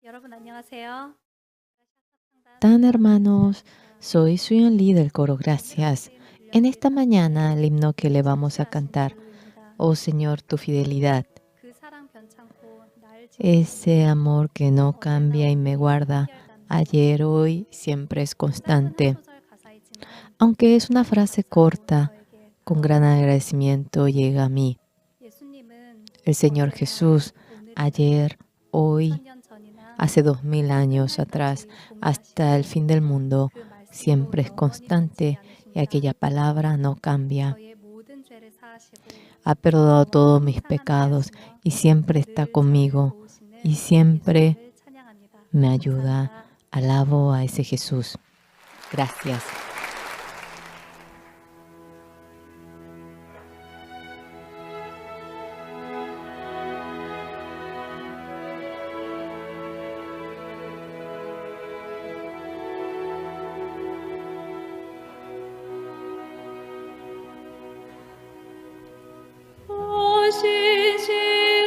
여러분 안녕하세요. Tan hermanos, soy Suyun Lee del coro Gracias. En esta mañana el himno que le vamos a cantar, Oh Señor, tu fidelidad, 그 사랑 변찮고 날 ese 지키시는 amor que no 오늘날 cambia y me 우리의 guarda, 한결같은 ayer, hoy, siempre es 짧은 한 constante. 소절 가사이지만 Aunque es una 큰 frase 감사로 corta, 저에게 con gran 다가옵니다. agradecimiento llega a mí. 예수님은 El Señor 어제나 Jesús, 오늘이나 ayer, hoy, 2000년 전이나 hace 2000 años atrás, 끝날까지 hasta el 동일하시고 fin del mundo, 그 말씀도 siempre es 영원히 변치지 constante y 않으십니다. aquella palabra no cambia. 저의 모든 죄를 사하시고 Ha perdonado 저와 todos mis 항상 함께 pecados 하시며 y siempre está 늘 저를 conmigo y 도우시는 siempre 예수님을 찬양합니다. me ayuda. 감사합니다. Alabo a ese Jesús. Gracias.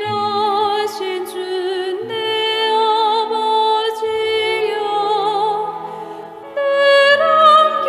신실하신 주 내 아버지여 늘 함께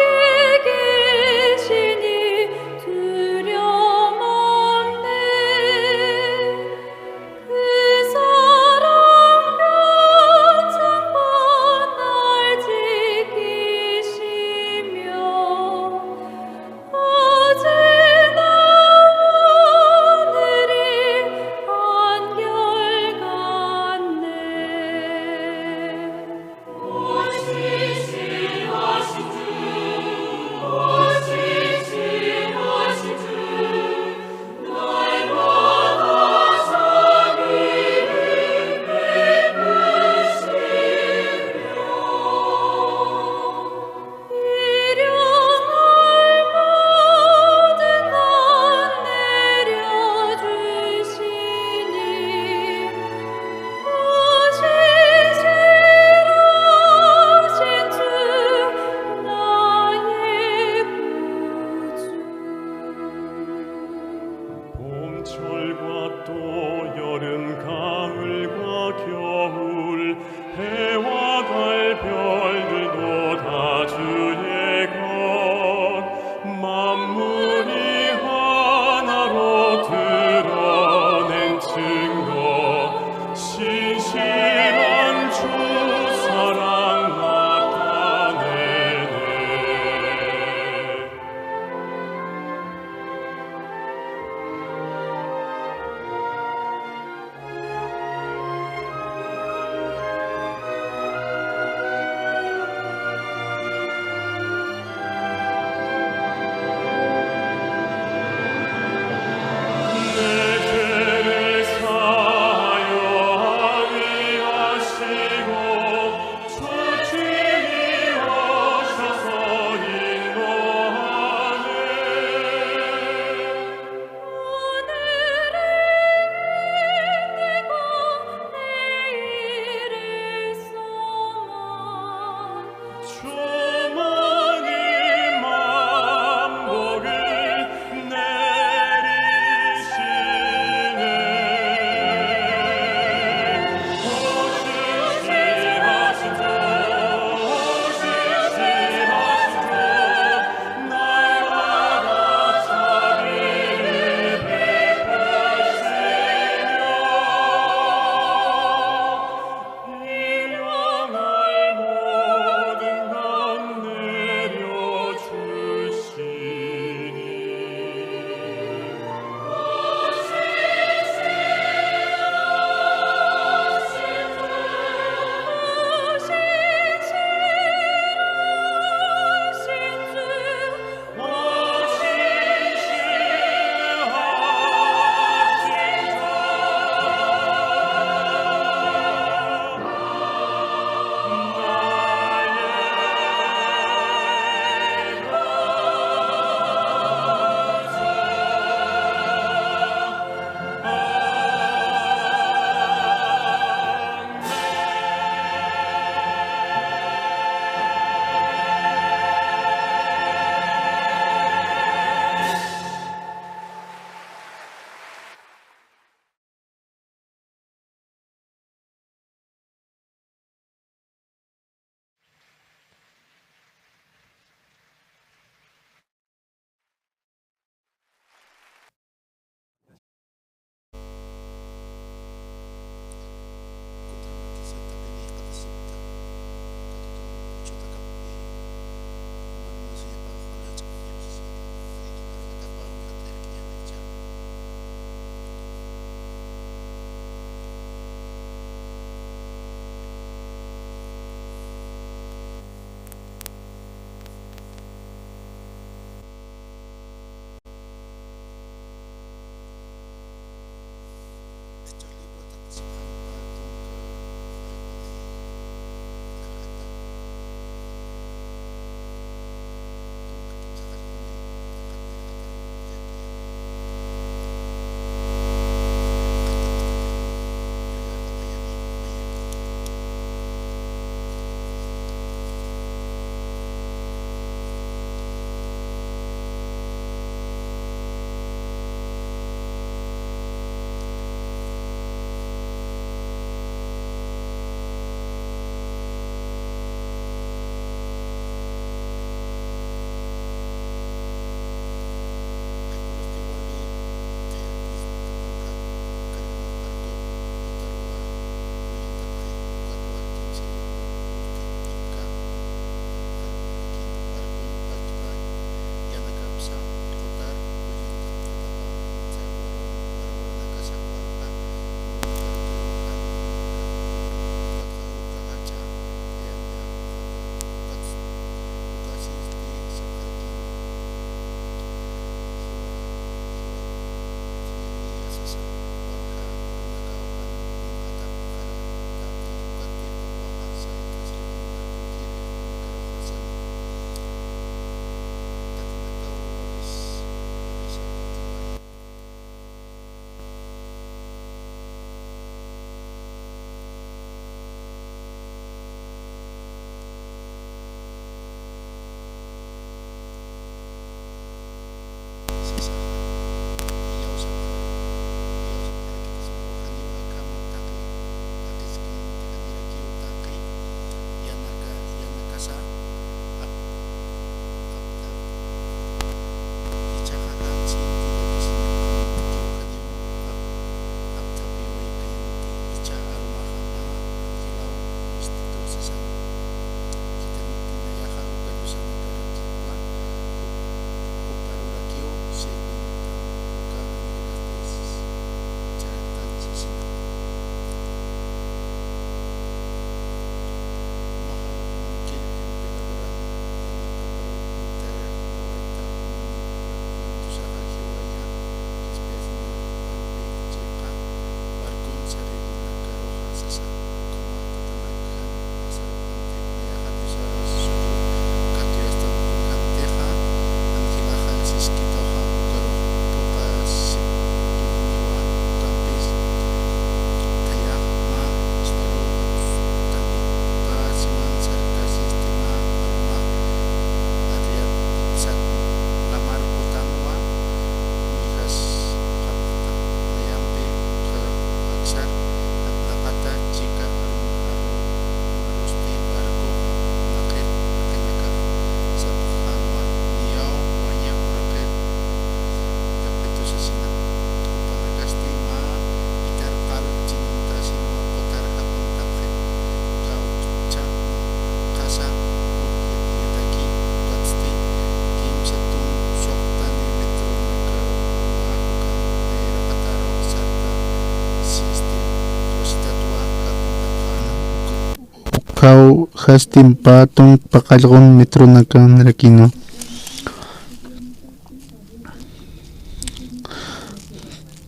Pau hastim patong pakalgon metro nakan rakino.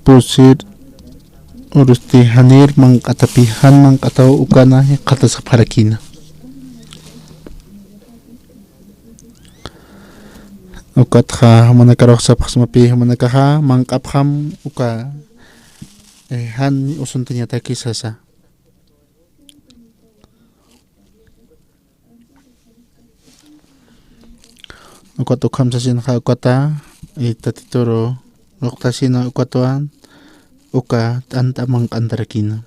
Pusir urusti hanir mang katapihan mang katau ukana kata saparakina. Ukat ha manakarok sa pasmapi manakaha mang kapham uka han usun ternyata kisah sa. Ukat ukam sasin ha ukata tatitoro uktasina ukatuan uka tanta mang kantarakina.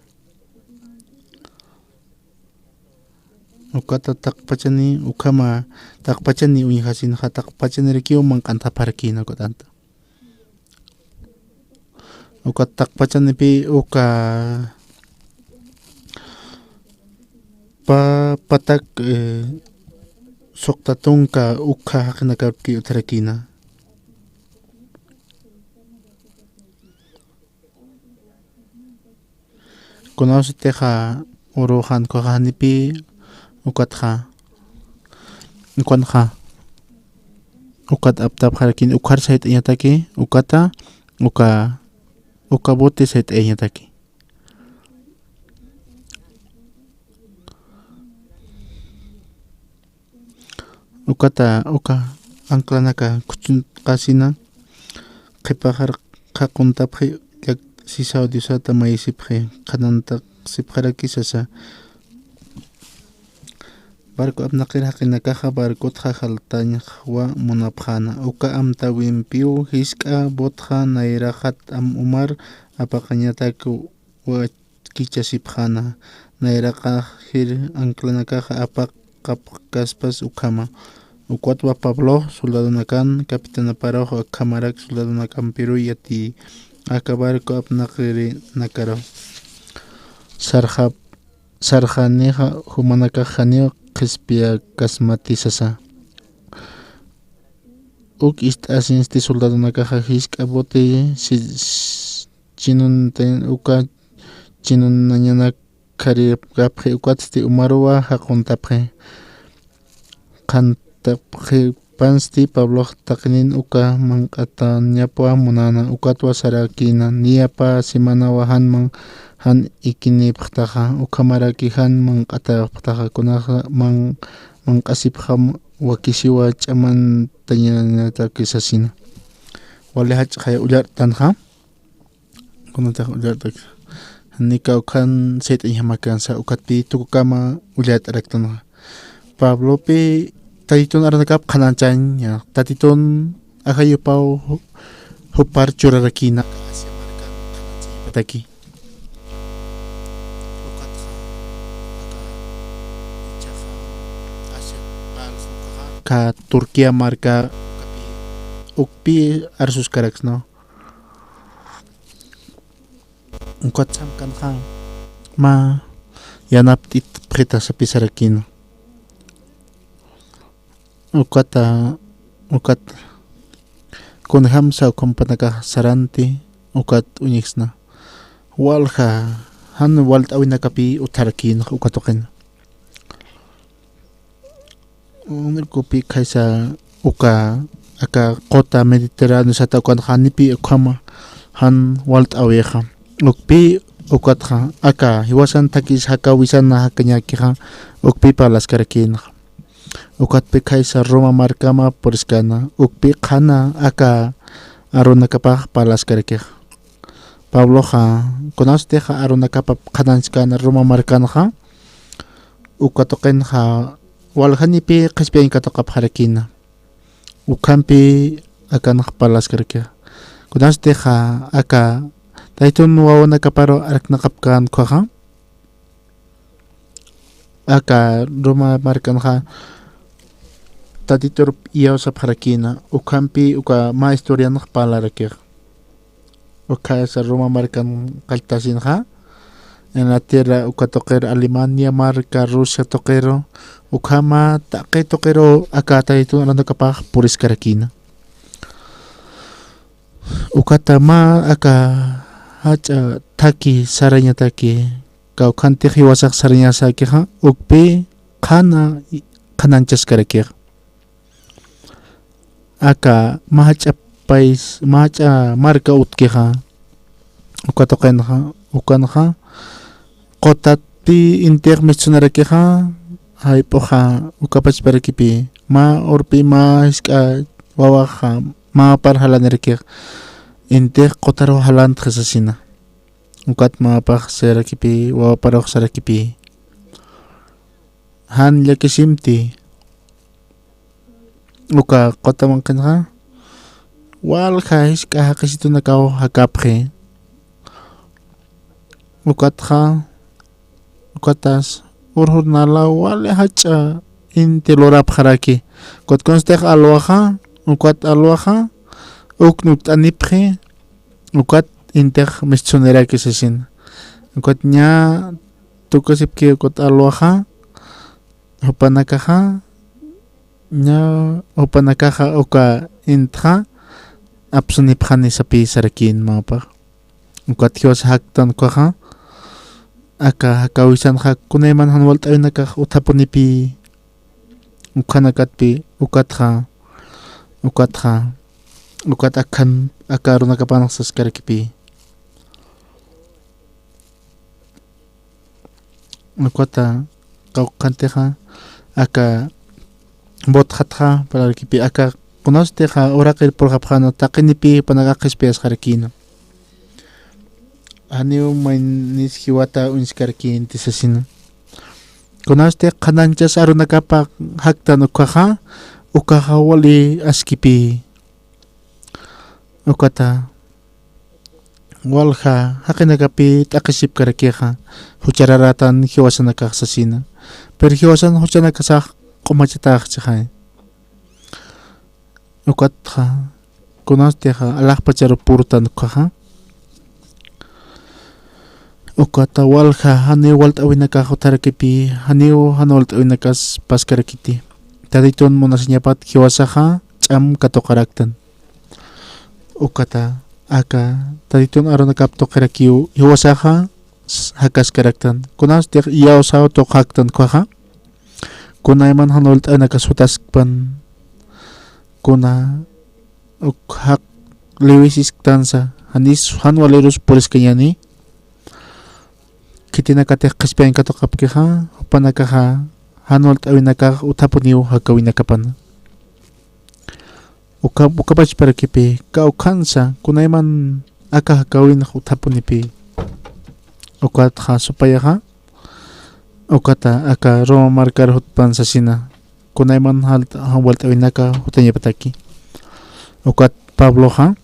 Ukata takpachani ukama takpachani uyihasin ha takpachani rekio mang kanta parakina ukatanta. Ukat takpachani pi uka patak soktatungka ukha hakinakapki utarakina. Konaos teha uruhan kohanipi ukatha ukat aptap harakin ukar sait inyataki ukata ukabote sait inyataki. Ukata angklanaka kuchun kasina qipahar qaquntaphi sisa diusata maisiphe kananta sipharaki sasa barco apnaqir haqinakaqa barco haltaña wa munapkhana uka amta wimpiu hiska botja nairahat am umar apaqañataku wa kichasipkhana nairaqa hir anclanakaqa apaq kaspas ukama ukwatwa Pablo soldado nakan capitana parajo kamarak soldado nakan Peru yati acabar ko apnaqiri nakaro sarjaneja humanaka janeo qespia kasmatisasa uk asinsti soldado nakaja hiska bote chinun uka chinun nañana kari gapje ukwatsti umarwa haquntapje qantapje pansti Pablo taqnin uka mankata ñapwa munana ukatwa sarakina niapa semana wahanman han ikinipqtaqa ukamaraki han mank'atapqtaqa kunaqa mank'asipqa wakisiwa ch'amantañataki sasina wale hach'qay ullartanja kunataqa ullartaki nika ukhan set'ay hamakansa ukatpi tukukama ullart'araktanaqa Pablopi tatitun aranakap qhananchan tatitun ahayupau hupar churarakina pataki ka Turquía marca ukpi arsus karaks no ukat samkan khang ma yanaptit preta sa pisarakino ukat kunham sa kompanaka saranti ukat unixna walha han walt awinakapi utarakin ukatoken Unirkupi kaisa uka aka kota Mediterráneo sata ukan hanipi ukama han walt aweja ukpi ukatha aka hiwasan takis haka wisana hakanyakija ukpi palas karakin ukatpi kaisa Roma markama poriskana ukpi khana aka arunakapaj palas karakija Pablo ja konasteja arunakapa khananskana Roma markanaja ukatoken ja walhanipi qhispian kataqap harakina ukampi akanaq palas karkia kunasteja aka taytun wawana kaparo araknaqapkan khoja aka Roma markanja tatitur iawsap harakina ukampi uka ma historianaq palarakia uka esa Roma markan qaltasinja en la tierra uka toqer Alemania marca Rusia toqero ukama taqe toqero akata itu ananda kapah puris karakina ukata ma aka hacha taki saranya taki kau kanti hiwasak saranya sakiha ukpi qhana qhananchaskaraykiqa. Aka mahacha marca utkiqa ukanaqa qotapi intiq michunarakiqa hayp'uqa ukapachparakipi ma urpi ma hisk'a wawaqa ma par halanarakiqa intiq qotaro halantaq sasina ukat mapaq sarakipi wawaparaq sarakipi han llakisimti uka qotamanqinqa walqa hisk'a haqisitunakaw hakapqi ukatas urhurnala wale hacha inti lorapqaraki kutkunstiq alwaqa uknuk t'anipqi ukat intiq mischuniraki sasina ukat ña tukasipki ukut alwaqa hupanakaqa uka intqa apsunipqani sapi sarakin mapaq ukat hiwas haktan kwaqa aka hakawisanqa kunayman hanwalt'awinakaq uthapunipi ukhanakatpi ukat akhan aka runakapanaq saskarakipi ukata qawqantiqa aka botqatqa pararkipi aka kunastiqa uraqir purqapqana taqinipi panaqaqispi asqarkina aniw maynis hiwata unskarki inti sasina kunaste qhananchas arunakapaq haktan ukaqa wali askipi ukata walqa haqinakapi t'aqisipkarakiqa huchararatan hiwasanakaq sasina pero hiwasan huchanakasaq q'umachataq chaqay ukatqa kunastiqa alaqpacharu purtan ukaqa ukata walqa haniw walt'awinakaq utarakipi haniw hanwalt'awinakas paskarakiti taditun munasñapat hiwasaqa ch'am katuqaraktan ukata aka taditun arunakap tuqirakiw hiwasaqa hakaskaraktan kunastiq yawsaw tuqaqtan kwaqa kunayman hanwalt'awinakas hutaskpan kuna hak liwisisqtansa hanwalirus puriskañani kitinakatiq qispian katuqapkiqa hupanakaqa hanwalt'awinakaq uthapuniw hakawinakapana ukapachparakipi kawqansa kunayman aka hakawinaq uthapunipi ukatqa supayaqa ukata aka Roma marcar hutpan sasina kunayman hanwalt'awinaka hutañapataki ukat Pabloqa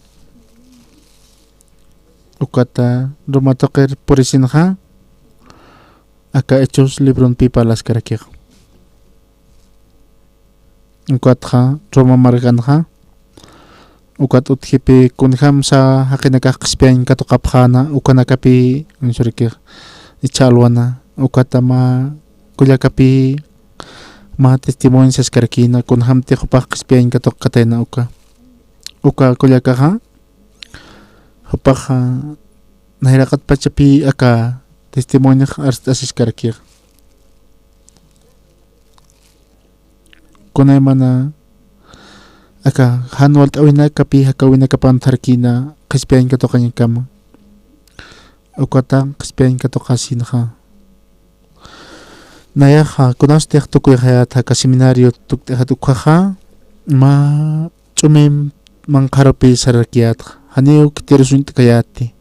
ukata Roma toqir purisinqa aka Hechos librunpi palaskarakiqa ukatqa Roma marcanqa ukat utjipi kunhamsa haqinakaq qispian katuqapqana ukanakapi unsurikiq ichalwana ukata ma kullakapi ma testimonios karakina kunhamti hupaq qispian katuq katayna uka kullakaqa hupaqa nayraqat pachapi aka testimonio asis karakiq kunaymana aka hanwalt'awinakapi hakawinakapan tharkina qispian katuqañakama ukata qispian katuqasinqa nayaqa kunastiq tukuy hayat haka seminario tuktiqa tukhaqa ma ch'umim manqarupi sarakiyatqa haniw kitirusuntikayati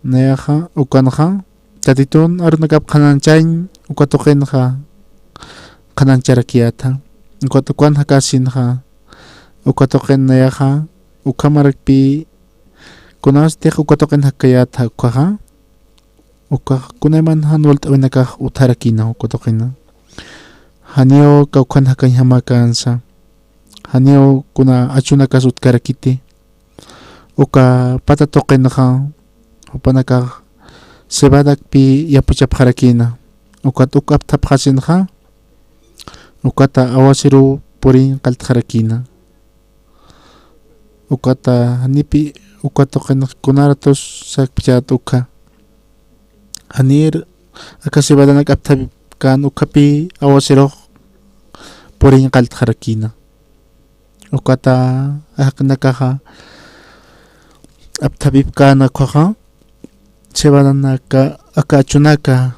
nayaqa ukanqa tatitun arunakap qhananchayn ukatuqinqa qhanancharakiyata ukatukan hakasinqa ukatuqin nayaqa ukamarakpi kunastiq ukatuqin hakayata ukaqa kunayman hanwalt'awinakaq utharakina ukatuqina haniw kawqan hakañhamakansa haniw kuna achunakas utkarakiti uka patatuqinqa hupanakaq sebadakpi yapuchapqarakina ukaptapqasinqa ukata awasiru purin qaltqarakina ukata hanipi ukatuqin kunaratus sakpichat uka hanir aka sebadanak kan ukapi awasirok poring kalt harakina ukata aknakaha aptabib kana kwaha sebananaka akachunaka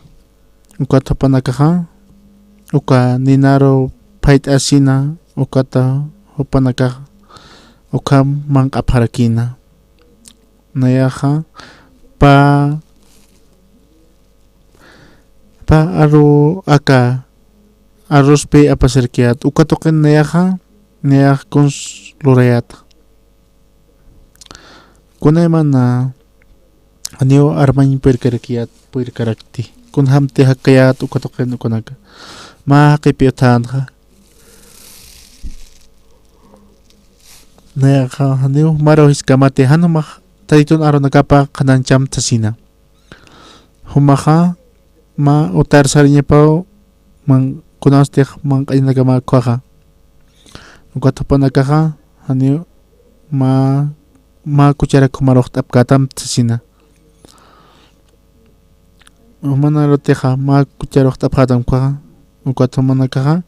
ukata panakaha uka ninaro pait asina ukata hopanaka ukam mang aparakina nayaha pa aro aka arroz pe apaserkiat ukatoken nayaha nayah kons lurayat kunayman anio armain perkarakiat perkarakti kun hamte hakayat ukatoken ukonaga ma kipiotanha nayaha anio marohis kamate hanumah taditun aro nagapa kanancam tasina humaha ma utar sarinya pau mang kunastek mang kainaga ma kwaha ukatopanakaha anio ma kuchara kumarok tapkatam tasina umanaroteha ma kucharok tapkatam kwaha ukatomanakaha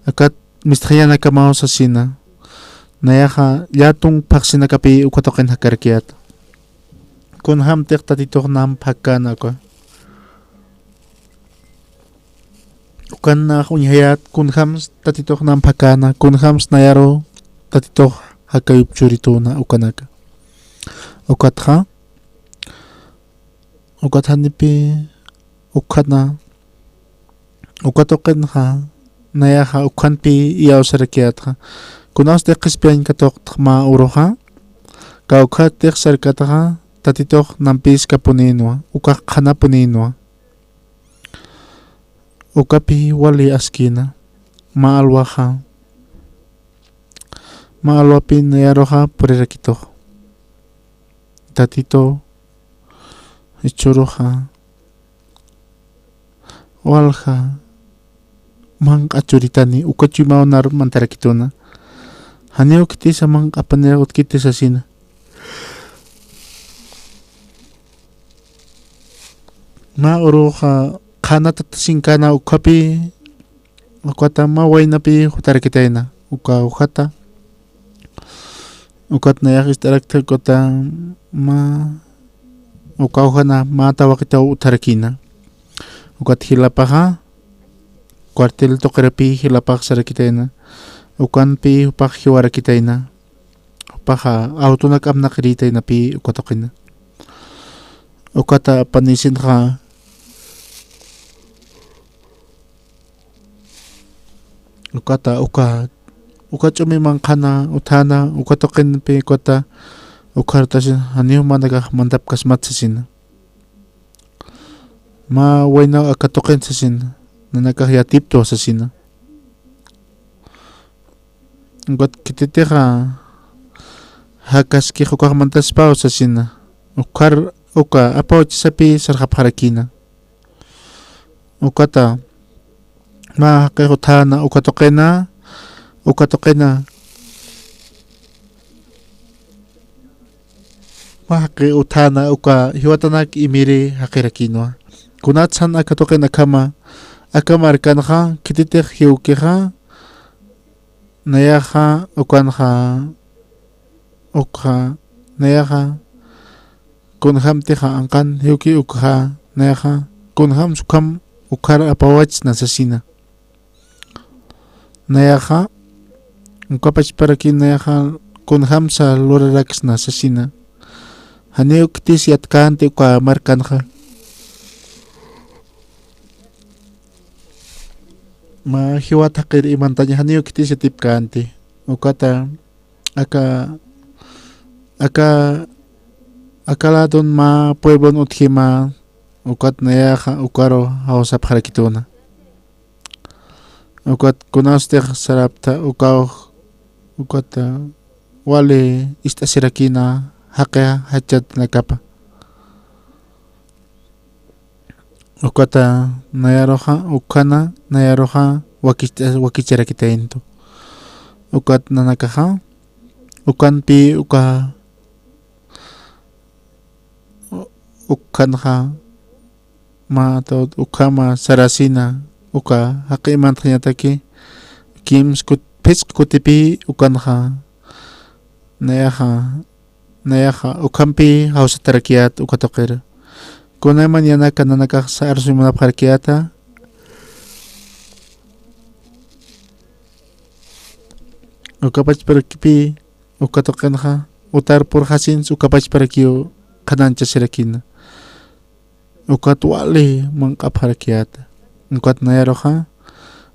akat mistriyana kamao sasina nayaha yatung paksina kapi ukatoken hakarkiat kun hamtek tatitok nam pakana kwa ukan na kunyayat kun hams tatitok nam pakana kun hams nayaro tatitok hakayup churito na ukanaka ukatha ukatanipi ukana ukatoken ha nayaha ukanpi iyaw sarakiat ha kunas de kispian katok ma uroha kaukat de sarkataha tatitok nampis kapuninwa uka kana puninwa ukapi wali askina maalwaha maalwapi nayaroha purirakito tatito ichuroha walha mang achuritani ukachimao nar mantarakitona haneo kiti sa mang apanerot kiti sa sina ma uroha kana tatasinkana ukapi ukata maway napi hutarakitayna ukata ukat nayakis tarakta kota ma ukauhana matawakita utarakina ukat hilapaha kuartil tokerapi hilapak sarakitayna ukanpi upak hiwarakitayna upaha autonak amnakritayna pi ukatokina ukata panisin ka ukata ukachumi mangkana utana ukatoken pe kota ukartasin hanyo managa mandap kasmat sasin ma wayna akatoken sasin nanakahyatipto sasin ukat kititira hakas ki ukar mantas pao sasin uka apaw sapi sarkapharakina ukata ma kehutana ukatokena ma utana uka hiwatanak imiri hakirakino kunatsan akatokena kama akamarkanha kititek hiukeha nayaha ukanha ukha nayaha kunham teha angkan hiuki ukha nayaha kunham sukam ukar apawach nasasina nayaha ukapach parakin nayaha kunham sa lorarax nasasina haneo ktis yatkante uka markanha ma hiwatakir imantanya haneo ktis yatipkante ukata akaladon ma pueblon utkima ukat nayaha ukaro hausap harakituna ukat kunastek sarapta ukat wale istasirakina haqya hachat nakapa ukata nayaroha ukana nayaroha wakicharakitainto ukat nanakaha ukanpi ukanha ma ukama sarasina uka haqi imantaqñataki pis kutipi ukanqa nayaqa ukampi hawsatarakiat ukatoqira kunayman yanaka nanakaq sa arsumunapqarkiyata ukapachparakipi ukatoqinqa utar purqasins ukapachparakiyu qananchasirakina ukat wali manqapharakiyata ukat nayaroqa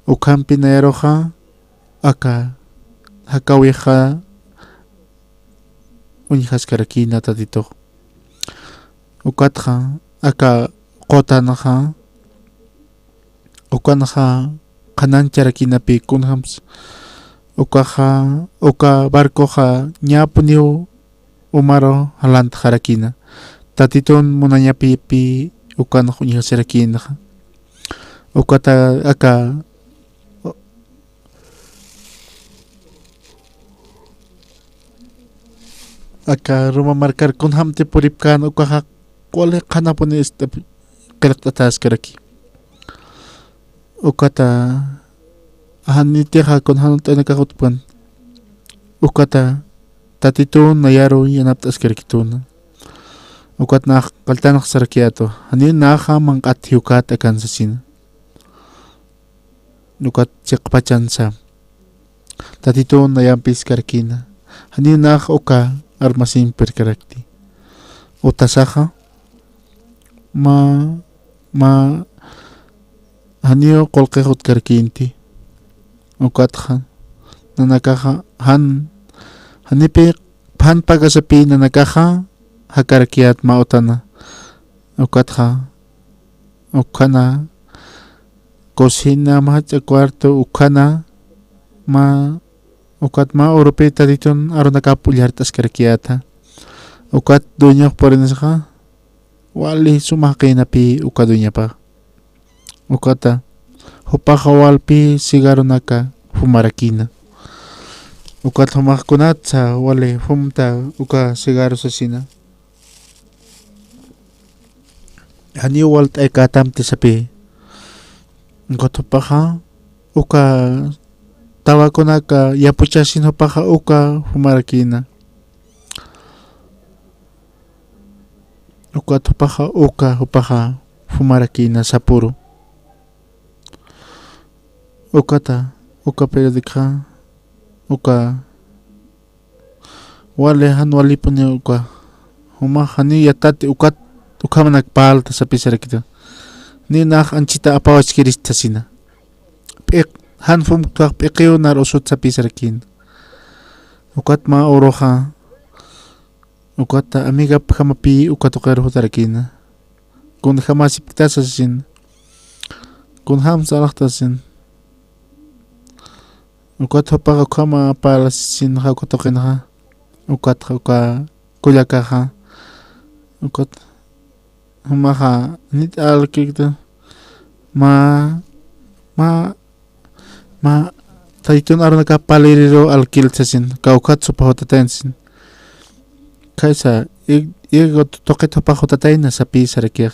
ukampi nayaroqa aka hakawiqa uñihascarakina tatitoq ukatqa aka qotanaqa ukanaqa qanancharakinapi kunhams uka barcoqa ñapuniw umaro halantaqarakina tatitun munañapipi ukanaq uñihasarakinqa ukata aka rumamarkar kunhamti puripkan ukaqa quli qanapuni qillqt'ataskaraki ukata hanitiqa kunhamun t'anakaqutpan ukata tatitun nayaru yanapt'askarkituna ukat naq qaltanaq sarakiato hani naqa manq'ati ukat akansasina ukat chiqpachansa tatitun nayampis karkina hani naq uka armasin perkarakti utasaqa ma hanio qolqequt karkinti ukatqa nanakaqa hanipi han pagasapi nanakaqa hakarakiat ma utana ukatqa ukana cocina macha cuarto ukana ukat ma urupi tatitun arunaka pullartas karkiata ukat duñaq purinisqa wali sumaqinapi uka duñapa ukata hupaqa walpi sigarunaka fumarakina ukat humaqkunata wali fumta uka sigaru sasina hani walt'aykatam tisapi ukat hupaqa uka tawakunaka yapuchasin hupaqa uka fumarakina ukat hupaqa fumarakina sapuru uka periodika uka wali han walipuni uka huma hani yatati ukamanak palta sapisarakita ni naq anchita apawachkiristasina han fumkaq p'iqiw nar usut sapisarakin ukat ma uruqa ukata amiga hamapi ukatuqir hutarakina kun hamasiptasasin kun ham saraqtasin ukat hupaqa khama palasin hakutuqinqa ukatqa uka kullakaqa ukat humaqa nit alkikta ma taytun arunaka paliriro alkilchasin kawkatsu pahutatensin kaysa igo toqita pahutataina sapi sarakiq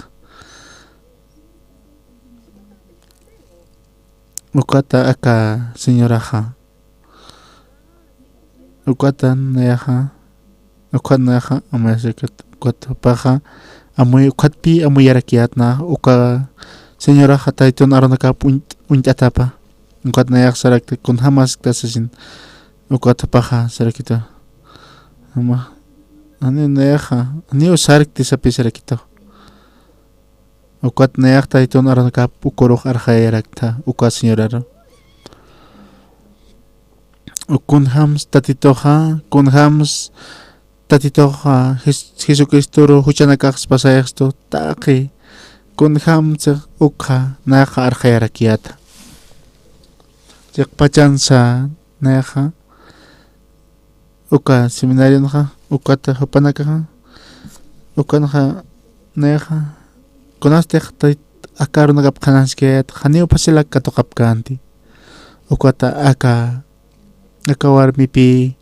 ukata aka señoraqa ukata nayaqa amayasikat ukata paqa ukatpi amuyarakiatna uka señoraqa taytun arunaka unch'atapa ukat nayaq sarakta kun hamas tasasin ukata paqa sarakita ani nayaqa ani usarikti sapi sarakita ukat nayak taytun arunaka ukuruq arqayarakta uka señoraro kunhams tatitoqa Jesucristoro huchanakaqs pasayaqsto taqi kunhamsa uqa nayaqa arqayarakiyata chiqpachansa nayaqa uka seminarionaqa ukata hupanakaqa ukanaqa nayaqa kunastiq akarunakap qanansket qaniu pasilak katuqapkanti ukata aka warmipi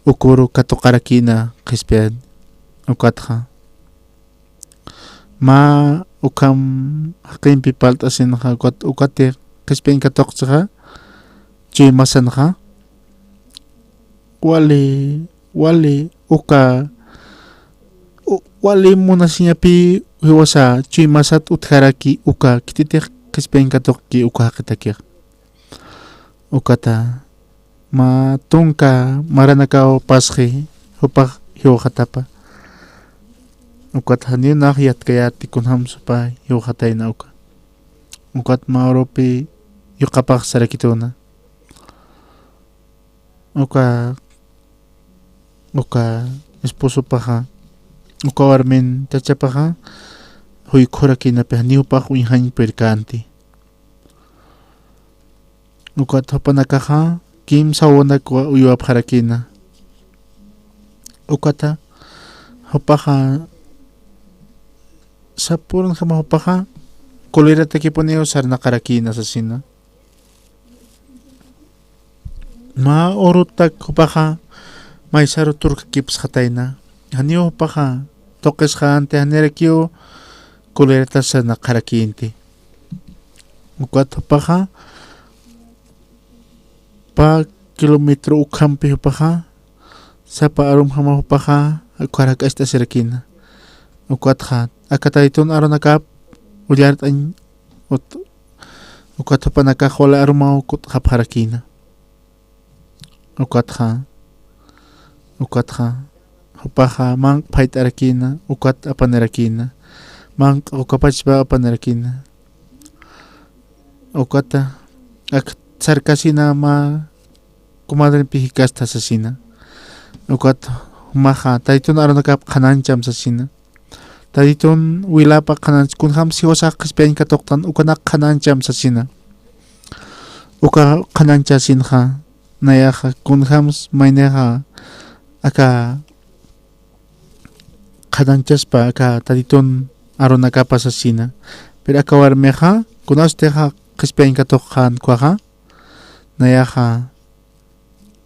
ukuru katuqarakina qispian ukatqa ma ukam haqinpi palt'asinqa ukatiq qispain katoqsaqa chuy masanqa wali uka wali munasiñapi hiwasa chuy masat utjaraki uka kititiq qispain katoqki uka haqitakiq ukata ma tunka maranakaw pasqi hupaq hiwaqatapa ukata haninaq yatkayati kunhamsupa hiwaqatayna ukat ma Europi yuqapaq sarakituna uka esposopaqa uka warmin tachapaqa huykhurakinapih niwpaq winhañ pirkanti ukat hapanakaqa kimsa wanakwa uywapharakina ukata hapaqa sapuran hama hapaqa kolera takipuniyo sarnaqarakina sasina ma orutak hapaqa maysaru turkakipas hatayna haniyo hapaqa toqisqa ante hanerakiyo kolerata sarnaqarakinti ukat hapaqa pa kilometro ukhampi hapaqa sapa arum hama hapaqa ukharak esta sirakina ukatqa akataytun aronakap ullarit añ ukat hapanaka wala aruma ukut hapharakina ukatqa hapaqa manq phayt arakina ukat apanarakina manq ukapachpa apanarakina ukata sarkasina ma kumadrinpi hikasta sasina ukat maqa taytun aronakap qhanancham sasina taytun wilapa qhananch kunham siwasa qispain katoqtan ukanaq qhanancham sasina uka qhanancha sinqa nayaqa kunhams maynaqa aka qhananchaspa aka taytun aronakapa sasina pero aka warmiqa kunasteqa qispain katoqqan kuaqa nayaqa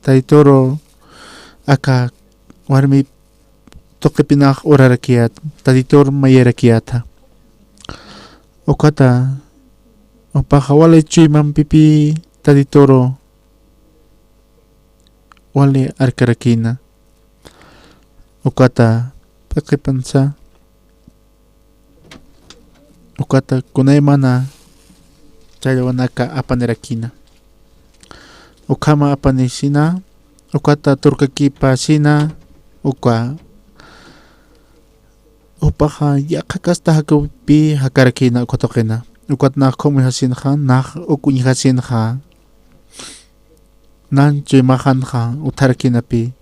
taytoro aka warmi toqipinaq urarakiyat taytor mayarakiyata ukata upaqa wali chuymanpipi taytoro wali arkarakina ukata paqipansa ukata kunaymana chaywanaka apanirakina ukama apanisina ukata turkakipa sina uka upaqa yaqa kasta hakupi hakarakina ukatoqina ukat naq qhumi hasinqa naq ukuñ hasinqa nan chuymajanqa utharakinapi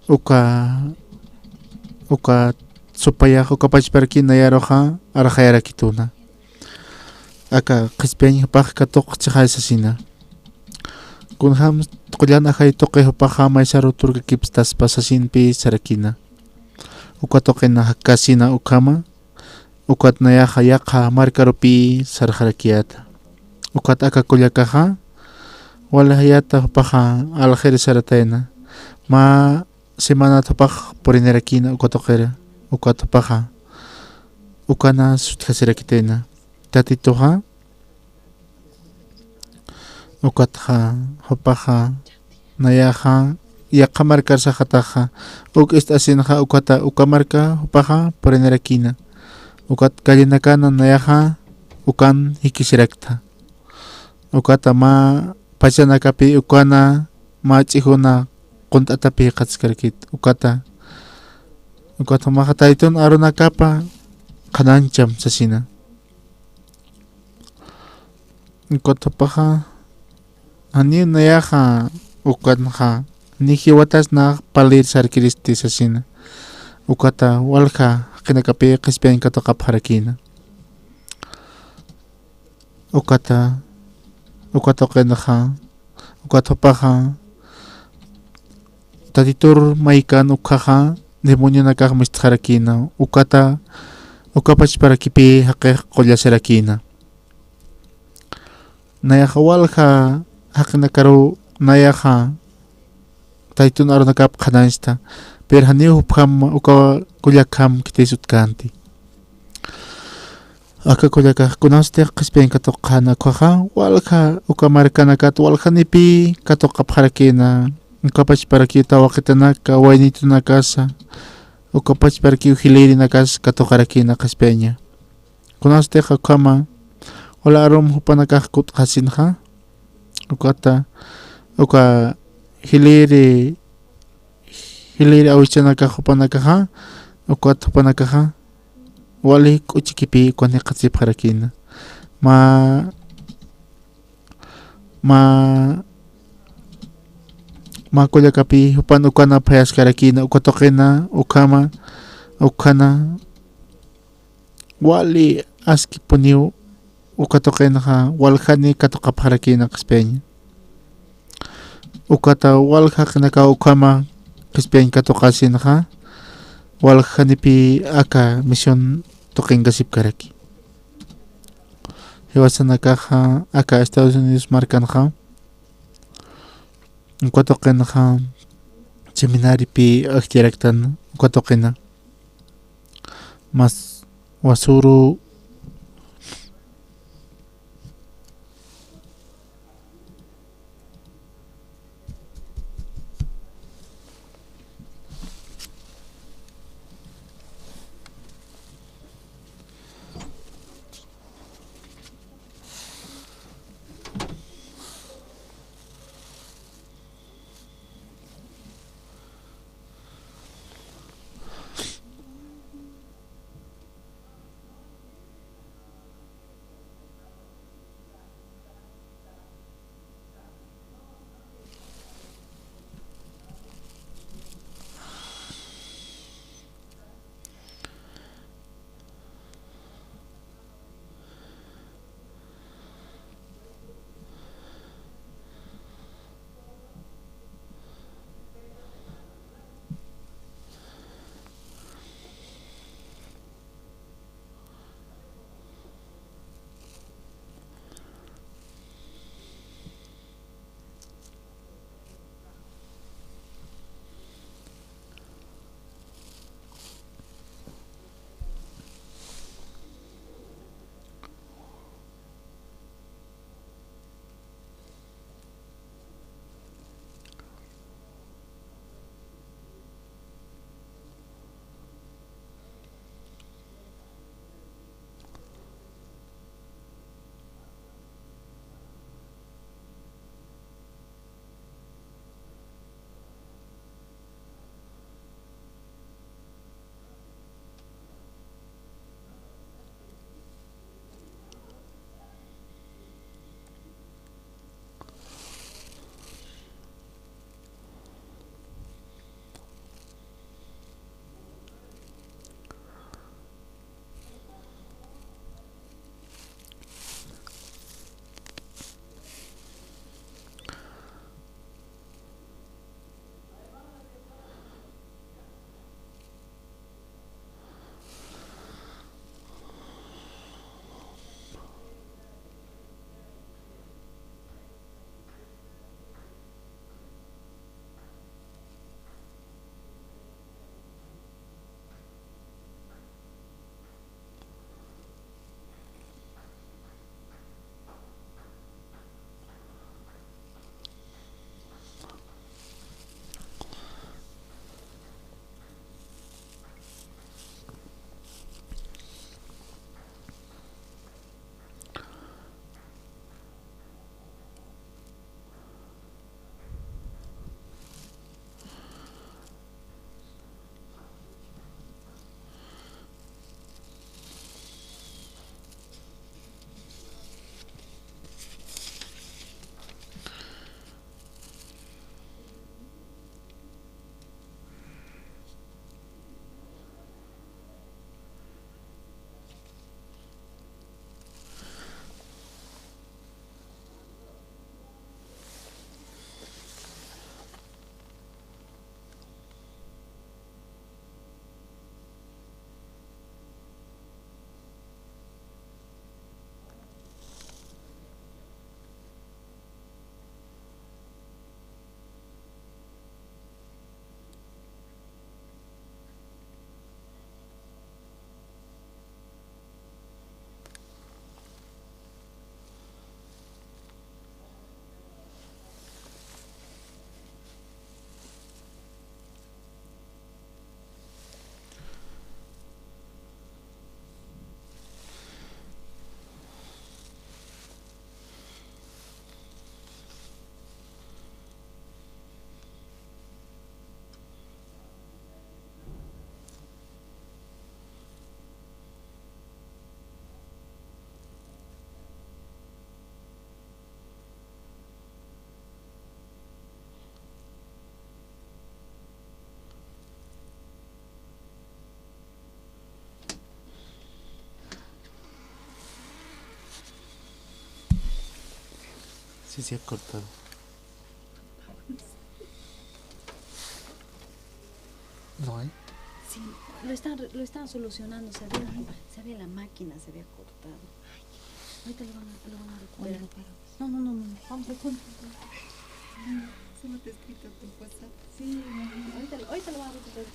uka supayaq ukapachparakina yaroqa arajayarakituna aka qispañapaq katoqchaqay sasina kunham tuqllan ahay toqi hupaqa maysaru turkakipas taspa sasinpi sarakina ukatoqina hakasina ukama ukat nayaqa yaqa markarupi sarharakiyata ukat aka kullakaqa wala hayata hupaqa alajeri saratayna ma semana tupaq purinerakina ukatoqira ukat hupaqa ukana sutjasirakitayna tatituqa ukatqa hupaqa nayaqa yaqa markarsaqataqa uk estasinqa ukata ukamarka hupaqa purinerakina ukat kallinakana nayaqa ukan hikisirakta ukata ma pachanakapi ukana ma ch'ijuna qunt'atapi qatiskarkit ukata maqa taytun arunakapa qhanancham sasina ukatapaqa ani nayaqa ukanqa nihiwatas na palir sarkiristi sasina ukata walqa qinakapi qispain katoqapharakina ukatoqinaqa ukatapaqa tatitur maykan ukhaqa demonionakaq mistqarakina ukapachparakipi haqiq qullasirakina nayaqa walqa haqinakaru nayaqa taytun arunakap qhananchta pero haniw hupham uka kullakam kitisutkanti aka kuyaka kunaste qispen katok kana kwaha walka uka markana kat walka nipi katok kapharakina ukapach para kita wakitanaka wainituna casa ukapach para ki hiliri na casa katokarakina qispeña kunaste kama wala arom hupanaka kut qasinha ukata uka hiliri awichanaka hupanaka ukata hupanaka wali kuchikipi kone qasip harakina ma kuyakapi hupan ukana payas karakina ukatokena ukana wali aski puniu ukatokena ha walhani katokap harakina qispeña ukata walha kinaka ukama qispeñ katokasinha walhanipi aka misión toquen gasip karaki hiwasanakaja aka Estados Unidos markanja ukatoqenaja seminaripi aktiraktan ukatoqena mas wasuru Sí, se ha cortado. ¿No hay? Sí, lo están solucionando, se había la máquina, se había cortado. Ahorita lo van a recuperar. No, vamos a continuar. Solo te he escrito tu WhatsApp. Sí, ahorita lo van a recuperar.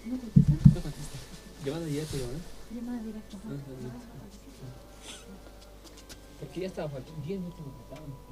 ¿No contesta? No contesta. Llamada directa, ¿no? Llamada directa. Porque ya estaba faltando 10 minutos me faltaban.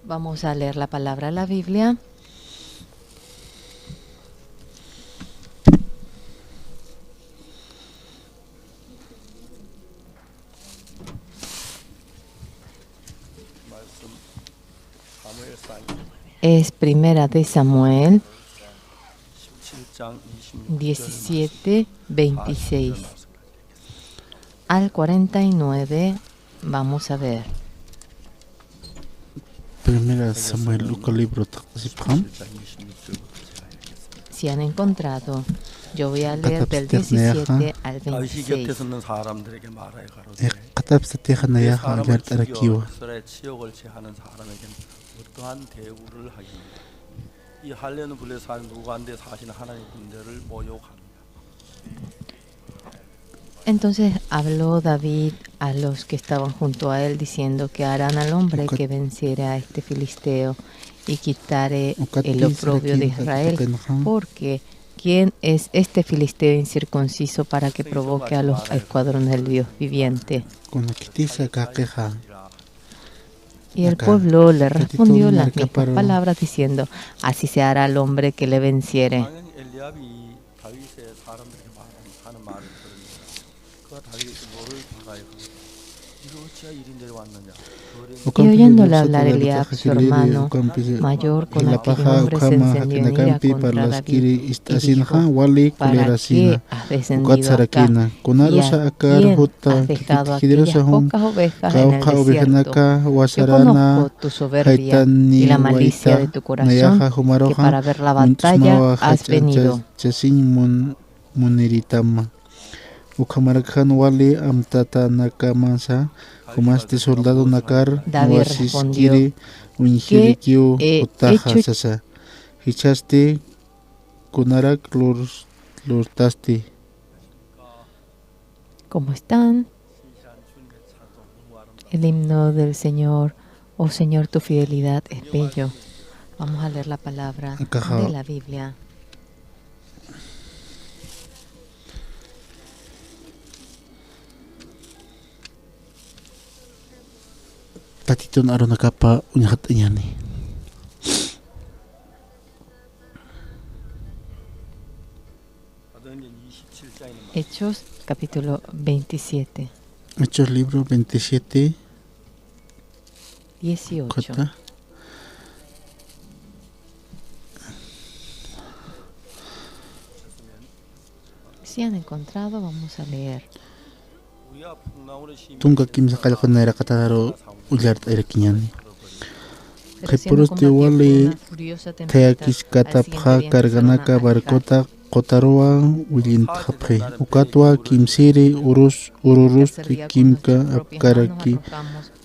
Vamos a leer la palabra de la Biblia. Es Primera de Samuel 17, 26 al 49. Vamos a ver. Primera Samuel uka libro taqsipqam. Si han encontrado, yo voy a leer del 17 al 26. qatabsatiqa nayaqa alert arakiwa. Entonces habló David a los que estaban junto a él, diciendo que harán al hombre que venciera a este filisteo y quitare el oprobio de Israel, porque ¿quién es este filisteo incircunciso para que provoque a los escuadrones del Dios viviente? Y el pueblo le respondió las mismas palabras, diciendo: así se hará al hombre que le venciere. Y oyéndole hablar Eliab, su hermano mayor, con aquel hombre se encendió en ira contra David y dijo: ¿para qué has descendido acá? ¿Y a quién has dejado aquellas pocas ovejas en el desierto? Yo conozco tu soberbia y la malicia de tu corazón, que para ver la batalla has venido. Wali amtata nakamansa, kumaste soldado nakar, David respondió: ¿qué he hecho? Hichaste kunarak lurtaste. ¿Cómo están? El himno del Señor. Oh Señor, tu fidelidad es bello. Vamos a leer la palabra de la Biblia. Tatitun aro nakapa unyahat inyani. Hechos capítulo 27. Hechos libro 27. 18. Kota. Si han encontrado, vamos a leer. Tunga kim sakal ko naira kataro ulyart ayrakinyani. Pero siendo Kepuros de combatido por wali una furiosa tempestad, teakis al katapha siguiente día karganaka empezaron a barkota kotarwa wilintkhaphe. Ukatwa kimsiri urus kimka apkaraki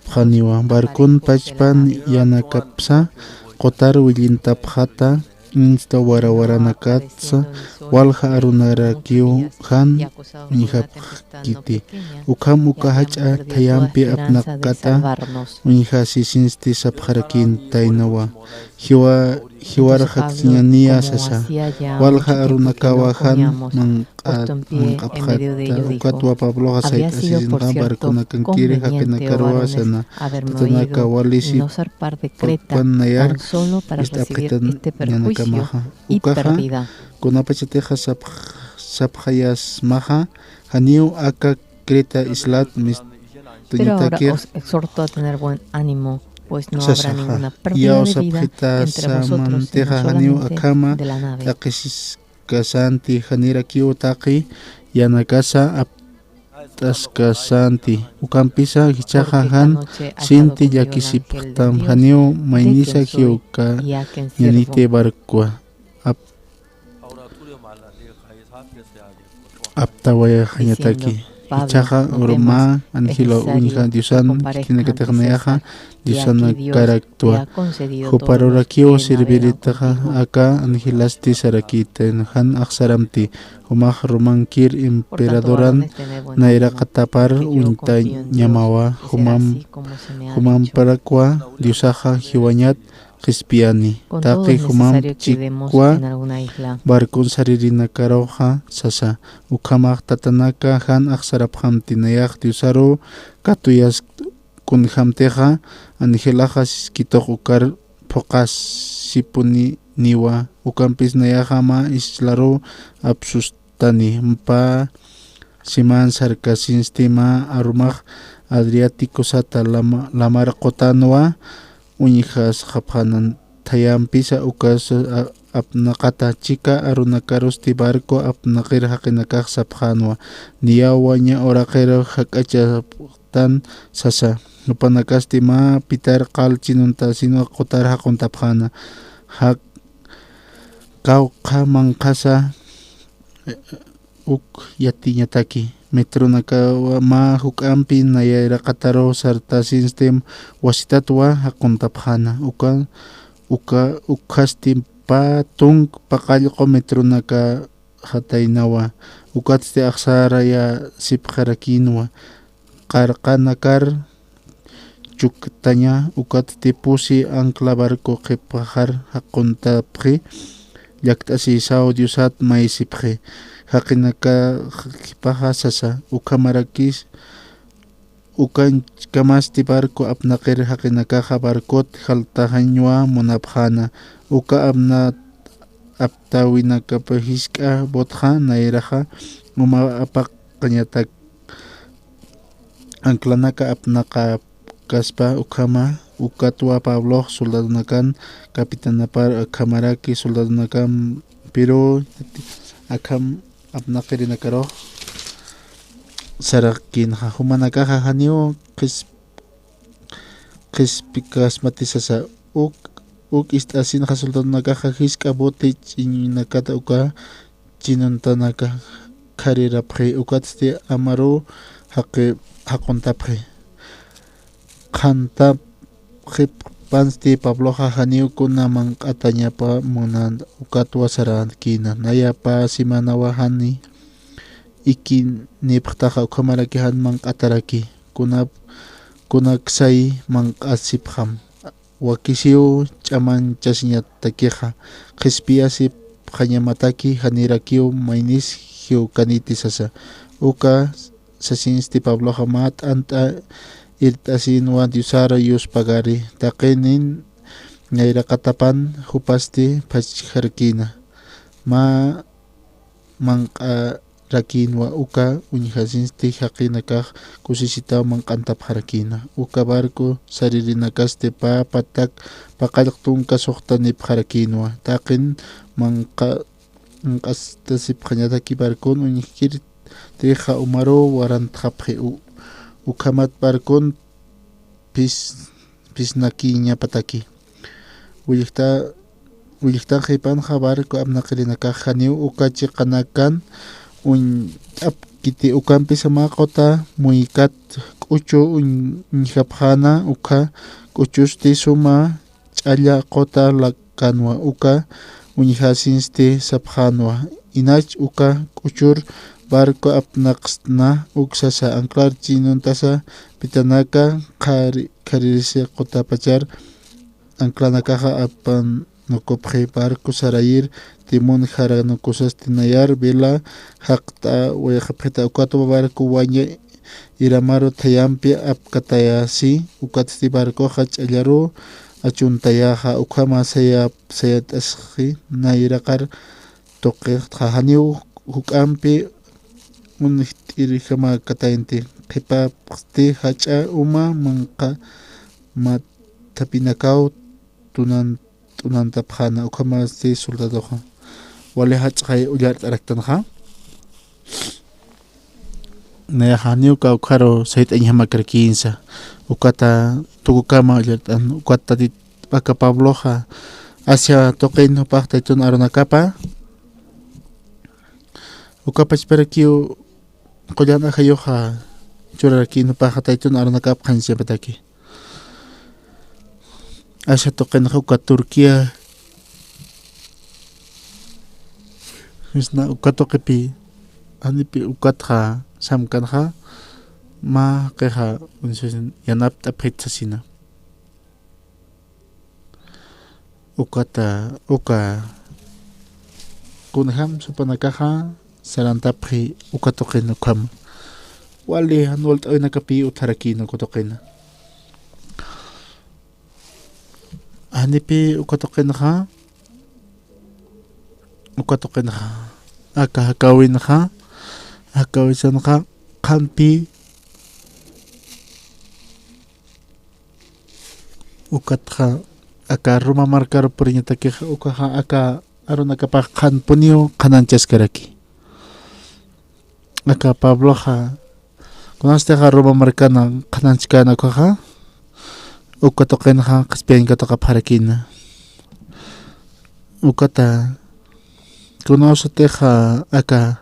phaniwa. Barkon pachpan yanakapsa kotar wilintapkhata insta warawaranakatsa walha arunarakiu han kiti. Ukam ukahacha tayampi apnakata unja sisinsti sapjarakin tainawa. Hiwar haksñania sasa. Walha arunakawahan manqapjata. Ukatwa Pablo había hasait sido, por asisinha cierto, barkunakankiri conveniente, oh hakenakarwa varones, sana. haberme Tatanaka oído walisi y no zarpar de Creta pan nayar tan solo para recibir istapqitan este perjuicio yanakamaha. y Ukaha pérdida. kunapachateja sapjayas maha haniu aka Creta islat mis Pero ahora tuñitakir os exhorto a tener buen ánimo, pues no sasaja. habrá ninguna pérdida Yao de vida sapjita entre vosotros, sino samanteja haniu solamente akama de la nave. taqisis kasanti hanira kiu taqi yanakasa aptaskasanti. Ukampisa Porque hichaja esta han noche ha estado sinti conmigo el ángel yakisiptam de Dios, haniu de mainisa quien soy hiuka y a quien yanite sirvo. barkwa aptawaya hanyataki. Pablo, Ichaja no urma temas, es anjilo necesario unja que diusan comparezcan tiene que ante tenerneaja César, y diusana aquí Dios te ha caractua. concedido todos los Juparorakio que navegan serviritaja contigo, acá anjilasti sarakiten han aksaramti. Humah romankir por tanto, imperadoran varones, tened buen naira ánimo, katapar porque yo unta confío en Dios, nyamawa que será así como se me ha humam dicho. parakwa diusaja hiwanyat Crispiani. Con todo Taki es humam necesario que demos chikwa en alguna isla. barkun saririna karoja sasa. Ukamak tatanaka han aksaraphamti nayak diusaro katuyas kun hamteja anigelajas kitok ukar pocas sipuni niwa ukampis nayahama islaro absustani mpa siman sarka sistema arumag Adriático sata lamar qotanwa unijas japhanan tayampisa ukas apnaqata chika arunakarusti barco apnaqir haqinakaq saphanwa niyawaña oraqero hak'achatan sasa nupanakasti ma pitar qalchinunta sino qotar haquntaphana hak qawqa manqasa uk yatiñataki metronaka ma hukampi nayayra qataro sarta system wasitatwa haquntaphana ukasti patung paqallqo metronaka hataynawa ukatste aqsaraya sipqarakinwa qarqanakar chuktaña ukatste pusi ancla barco qhipajar haquntapqi llakt'asi saudiosat maysipqi haqinaka qhipaja sasa ukamarakis ukankamasti barco apnaqir haqinakaja barcot haltajañwa munapjana uka aptawinakapa hisk'a botja nayraja uma apaqañatak anclanaka apnaqa kaspa ukama ukatwa Pablo soldadunakan kapitanapar kamaraki soldadunakan pero akam apnaqirinakaro sarakin humanaka haniu qispikas matisasa uk istasin soldadunaka hisk'a bote chininakata uka chinuntanaka karirapqi ukatste amaro haqontapqi qhantap pansti Pablo haniu kunaman q'atañapa munan ukatwa sarankina nayapa simanawa hani iki nipqtaqa ukamaraki hanman q'ataraki kunaksay manq'asipqam wakisiu ch'aman chasñatakiqa qispiyasip qañamataki hanirakiu maynis hiu kaniti sasa uka sasinsti Pablo mat anta irtasinwa diusara yus pagari taqinin nayraqatapan hupasti pachharkina ma manq'arakinwa uka uñihasinsti haqinakaq kusisita manq'antapharkina uka barco saririnakaste patak paqallqtunka suqtanipharkinwa taqin manq'astasipqañataki barcon uñikir teja umaro warantqapqi ukamat barcon pisnakiñapataki willqta qhipanja barco apnaqirinakaq haniu ukachi qanakan kiti ukampi samaqota muykat k'uchu uñihapqana uka k'uchusti suma ch'alla qota lakanwa uka uñihasinsti saphanwa inach uka k'uchur barco apnaqsna uksasa anclar chinuntasa pitanaka qaririsi qutapachar anclanakaja apan nukupqi barco sarayir timun haranukusas tinayar vela haqta wayqapqita ukatwa barco waña iramaro tayampi apkatayasi ukatsti barco ch'allaru achuntayaja ukama sayat'asqi nayraqar tuqiqta haniu hukampi unht'irikama kataynti qhipapqti hach'a uma manqa matapinakaw tunantapqana ukhamasti soldadoqa wale hach'qay ullart'araktanja nayahaniu kawkharo sayt'añijama karkinsa ukata tukukama ullart'an ukata paka Pabloja Asia toqin hupaqta tun arunakapa ukapachparakiu qollana hayoja churaraki nupaqa taytun arunakap qanchapataki asha toqinqa uka Turquía isna uka toqipi anipi ukatqa samkanqa ma qeqa yanapta phetsasina ukata uka kunham supanakaqa sarantapqi ukatoqina ukhama wali hanwalt'aynakapi utharakina kutoqina hanipi ukatokin ha aka hakawin ha hakawisan ha kampi ukat ha aka rumah markar purinyata ki uka ha aka aruna kapa kan punio kananchas karaki aka Pablo ha kunaste ha rumah markana kananchkana ko ha ukatokin ha kaspian katoka parakina ukata kunosate ha aka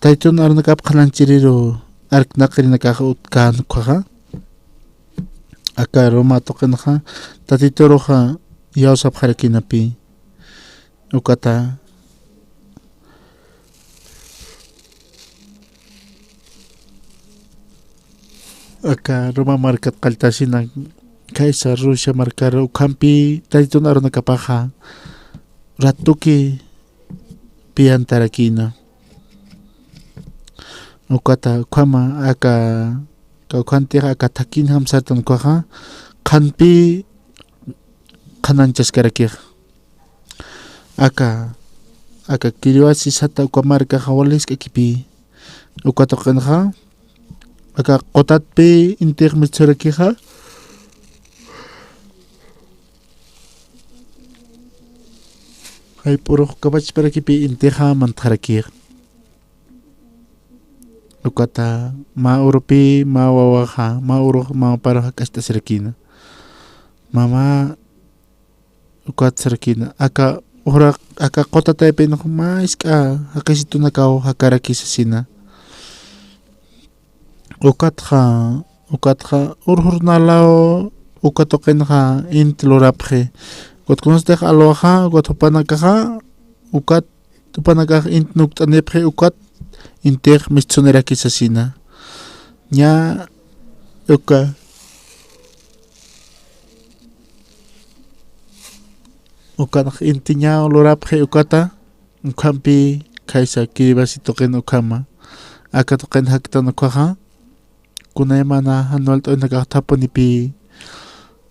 taitun aruna kap kananchiriro ark nakirina ka utkan ko ha aka Roma token ha tatitoro ha yausap harakinapi ukata aka Roma markat kaltasina kaisa Rusia markar ukampi tatitun aruna kapaha ratuki pian tarakina ukata kwama aka kau kanti aka takin ham satan ko ha kanpi kananchas karakir aka kiriwasi sata ko marka hawalis ka kipi ukata kan ha aka kotat pe inter mitsuraki ha hay puro kabach para kipi inter ha mantarakir ukata maurupi mawawaha mauro para kasta serkina mama ukat serkina aka ora aka kota tepe no mais ka hakasitu nakau hakaraki sasina ukat ha urhur nalao ukatoken ha intlorapre got kunostek aloha got panaka ukat tupanaka intnuk tanepre ukat inter mitzonera kisasina nya uka nak intinya olorapre ukata ukampi kaisa kiribasi token ukama aka token hakta no kwaha kunay mana hanwal to nagatapo ni pi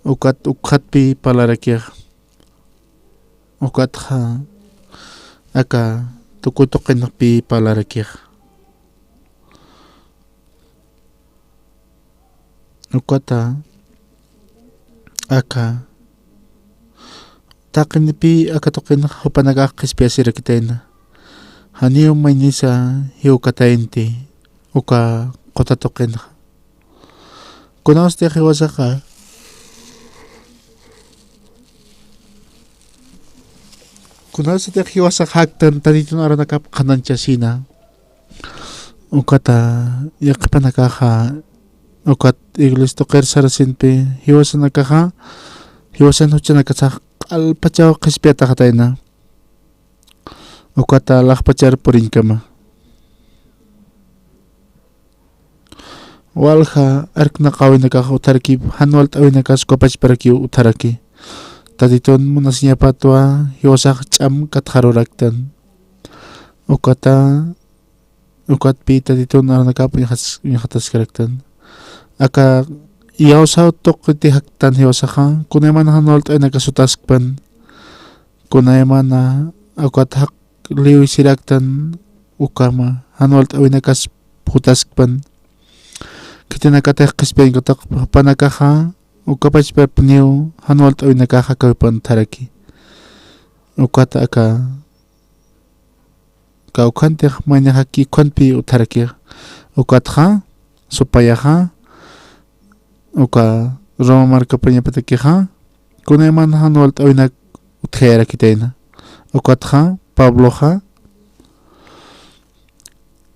ukat pi palarakir ukat ha aka tukutoken pi palarakir ukata aka takin pi aka token hupanaga kispiasi rakitaina haniyo mainisa hiu katainti uka kota token kunaos te hiwasaka kunaos te hiwasak haktan tadito na aranakap kananchasina ukata yakpanakaha ukat iglis toker sarasin pe hiwasan nakaha hiwasan hucha nakasa alpachaw kispiata katayna ukata lakpachar purin kama walha ark nakawin nakaha utaraki hanwalt awin nakas kopach paraki utaraki taditon munasnya patwa hiwasak cham katharuraktan ukata ukat pi taditon aranakap yahatas karaktan aka iaw sa tok ti haktan hiwasaka kunay man hanwalt ay nakasutaskpan kunay man na akat hak liwi siraktan ukama hanwalt ay nakasutaskpan kita nakatek kispen katak panakaha ukapach pepniw hanwalt ay nakakakawipan taraki ukata aka kaukantek manyahaki konpi utaraki ukatha supayaha uka Roma marka punya patakiha kunay man hanwalt ay nag utkera kitayna ukatha Pablo ha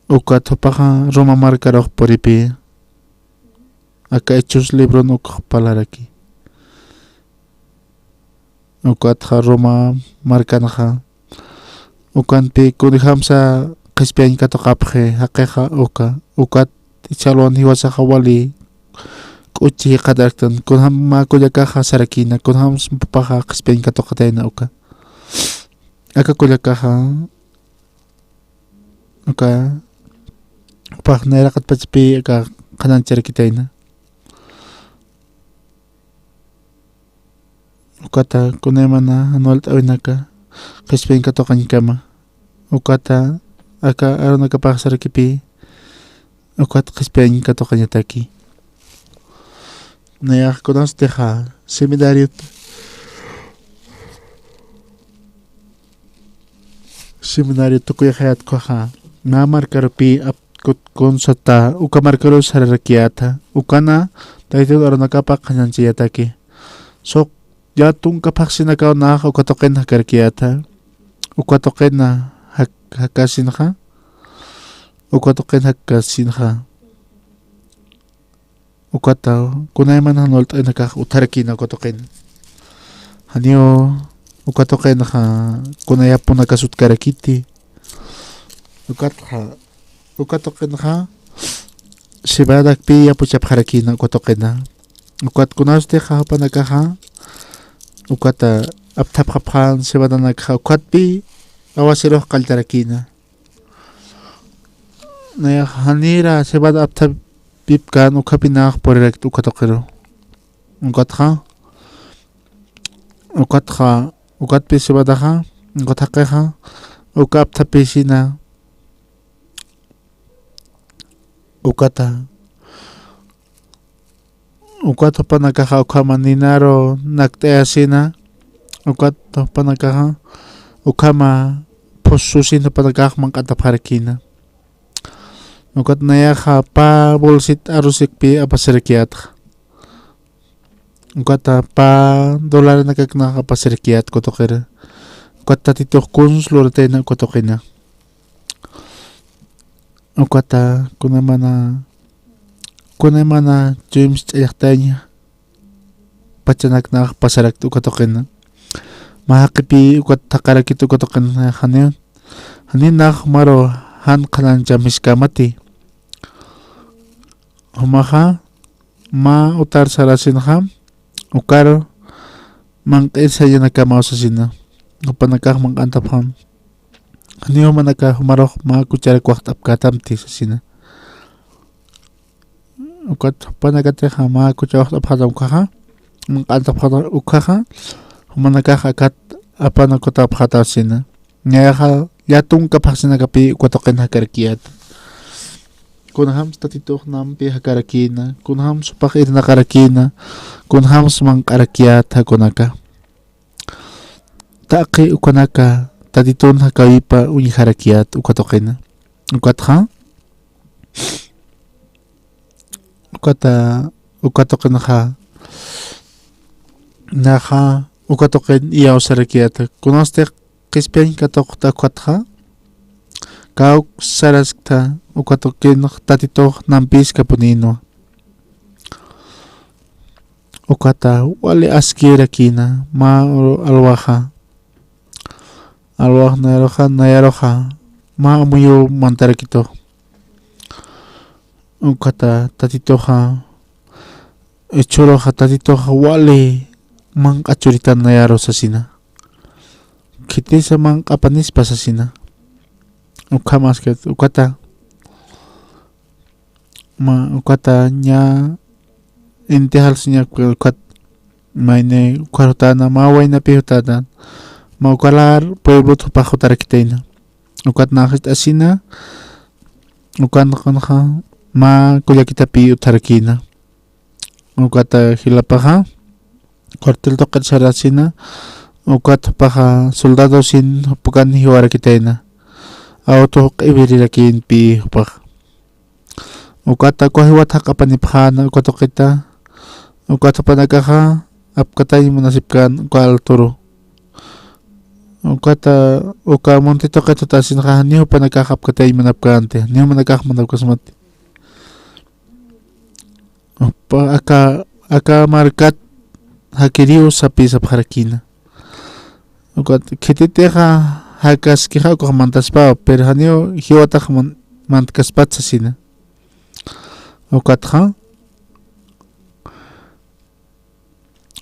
ukat hupaka Roma marka rok poripi aka Hechos libro nuk palaraki ukatha Roma marka naha ukan pi kunihamsa kispian katokaphe hakeha ukat ichalon hiwasa hawali uchi kadartan kunham makulaka sarakina kunham paha kispian katokatayna uka aka kulaka uka pah nairakat pachpi aka kanan charakitayna ukata kunaymana anualta awinaka qhispin katoqañikama ukata aka arunaka paqsarakipi ukata qhispin katoqañataki nayaqkunasteqa seminario tukuyaqayatkuqa markarupi konsata uka markaru sararakiata ukana taytut arunakapa qañanchiyataki sok yatun kapaqsinakawnaq ukatoqina karkiyata ukatoqina hakasinqa ukatoqina hakasinqa ukata kunaymana nolt'inakaq utharakina ukatoqina hanio ukatoqinaqa kunayapunaka sutkarakiti ukatoqinaqa sibadakpi yapuchapqarakina ukatoqina ukatkunasteqa hapanakaqa ukata apthapqapqan sibadanakaqa ukatpi awasiruq qaltarakina naya hanira sibada apthapipkan ukapinaq purirakti ukatoqiru ukatpi sibadaqa ukathaqiqa uka apthapisina ukatopanakaqa ukama ninaro nakt'ayasina ukatopanakaqa ukama pususina panakaqman q'antapqarakina ukatnayaqa pa bolsit arusikpi apasarikiatqa ukata pa dolaranakaknaqa apasarikiat kutoqira ukata tatituq kunslu ratayna kutoqina ukata kunaymana James ch'ayaqtaña pachanaknaqa pasarakti ukatoqina mahaqipi ukataqarakiti ukatoqina haninaq maro hanqanancha miskamati humaqa ma utar sarasinqa ukar manq'isayanakamawsasina upanakaqman q'antapqan hani humanaka humaruq ma kucharik waqt'apkatamti sasina ukat hupanakatiqa ma kucha waqt'apqata ukaqa manq'antapqata ukaqa humanakaqa akat apanakutapqatasina ñayaqa yatun kapaqsinakapi ukatoqina karkiyata kunahams tatituq nampi hakarakina kunahams supaq irinaqarakina kunahams manq'arakiyata kunaka taqi ukanaka tatitun hakawipa uñiharakiyata ukatoqina ukatoqinaqa naqa ukatoqin iyawsarakiyata kunaste qispian katoqta ukatqa kawk saraskta ukatoqin tatituq nampisqa punino ukata wali askirakina ma alwaqa nayaroqa ma amuyu mantarakituq ukata tatituqa ichuruqa tatituqa wali manq'achuritan nayaro sasina kitisa manq'apanispa sasina ukata ña intihal siña ukat mayne ukharutana ma waynapi hutatan ma ukalar pueblo tupa hutarakitayna ukat naqit asina ukanqa ma kullakitapi utarakina ukata hilapaqa cuartel toqet sarasina ukatapaqa soldado sin pukan hiwarakitayna auto q'iwirirakinpi hupaq ukata kuhiwat haqapanipaqana ukatoqita ukatapanakaqa apkatay munasipkan ukalturu ukata uka monte toqeta tasinqa nihu panakaqa apkatay manapkante nihu manakaqa manapkasmati aka markat hakiriu sapi sapqarakina ukat kititeqa hakaskiqa uka mantaspa pero haniu hiwataqa mantkaspat sasina ukatqa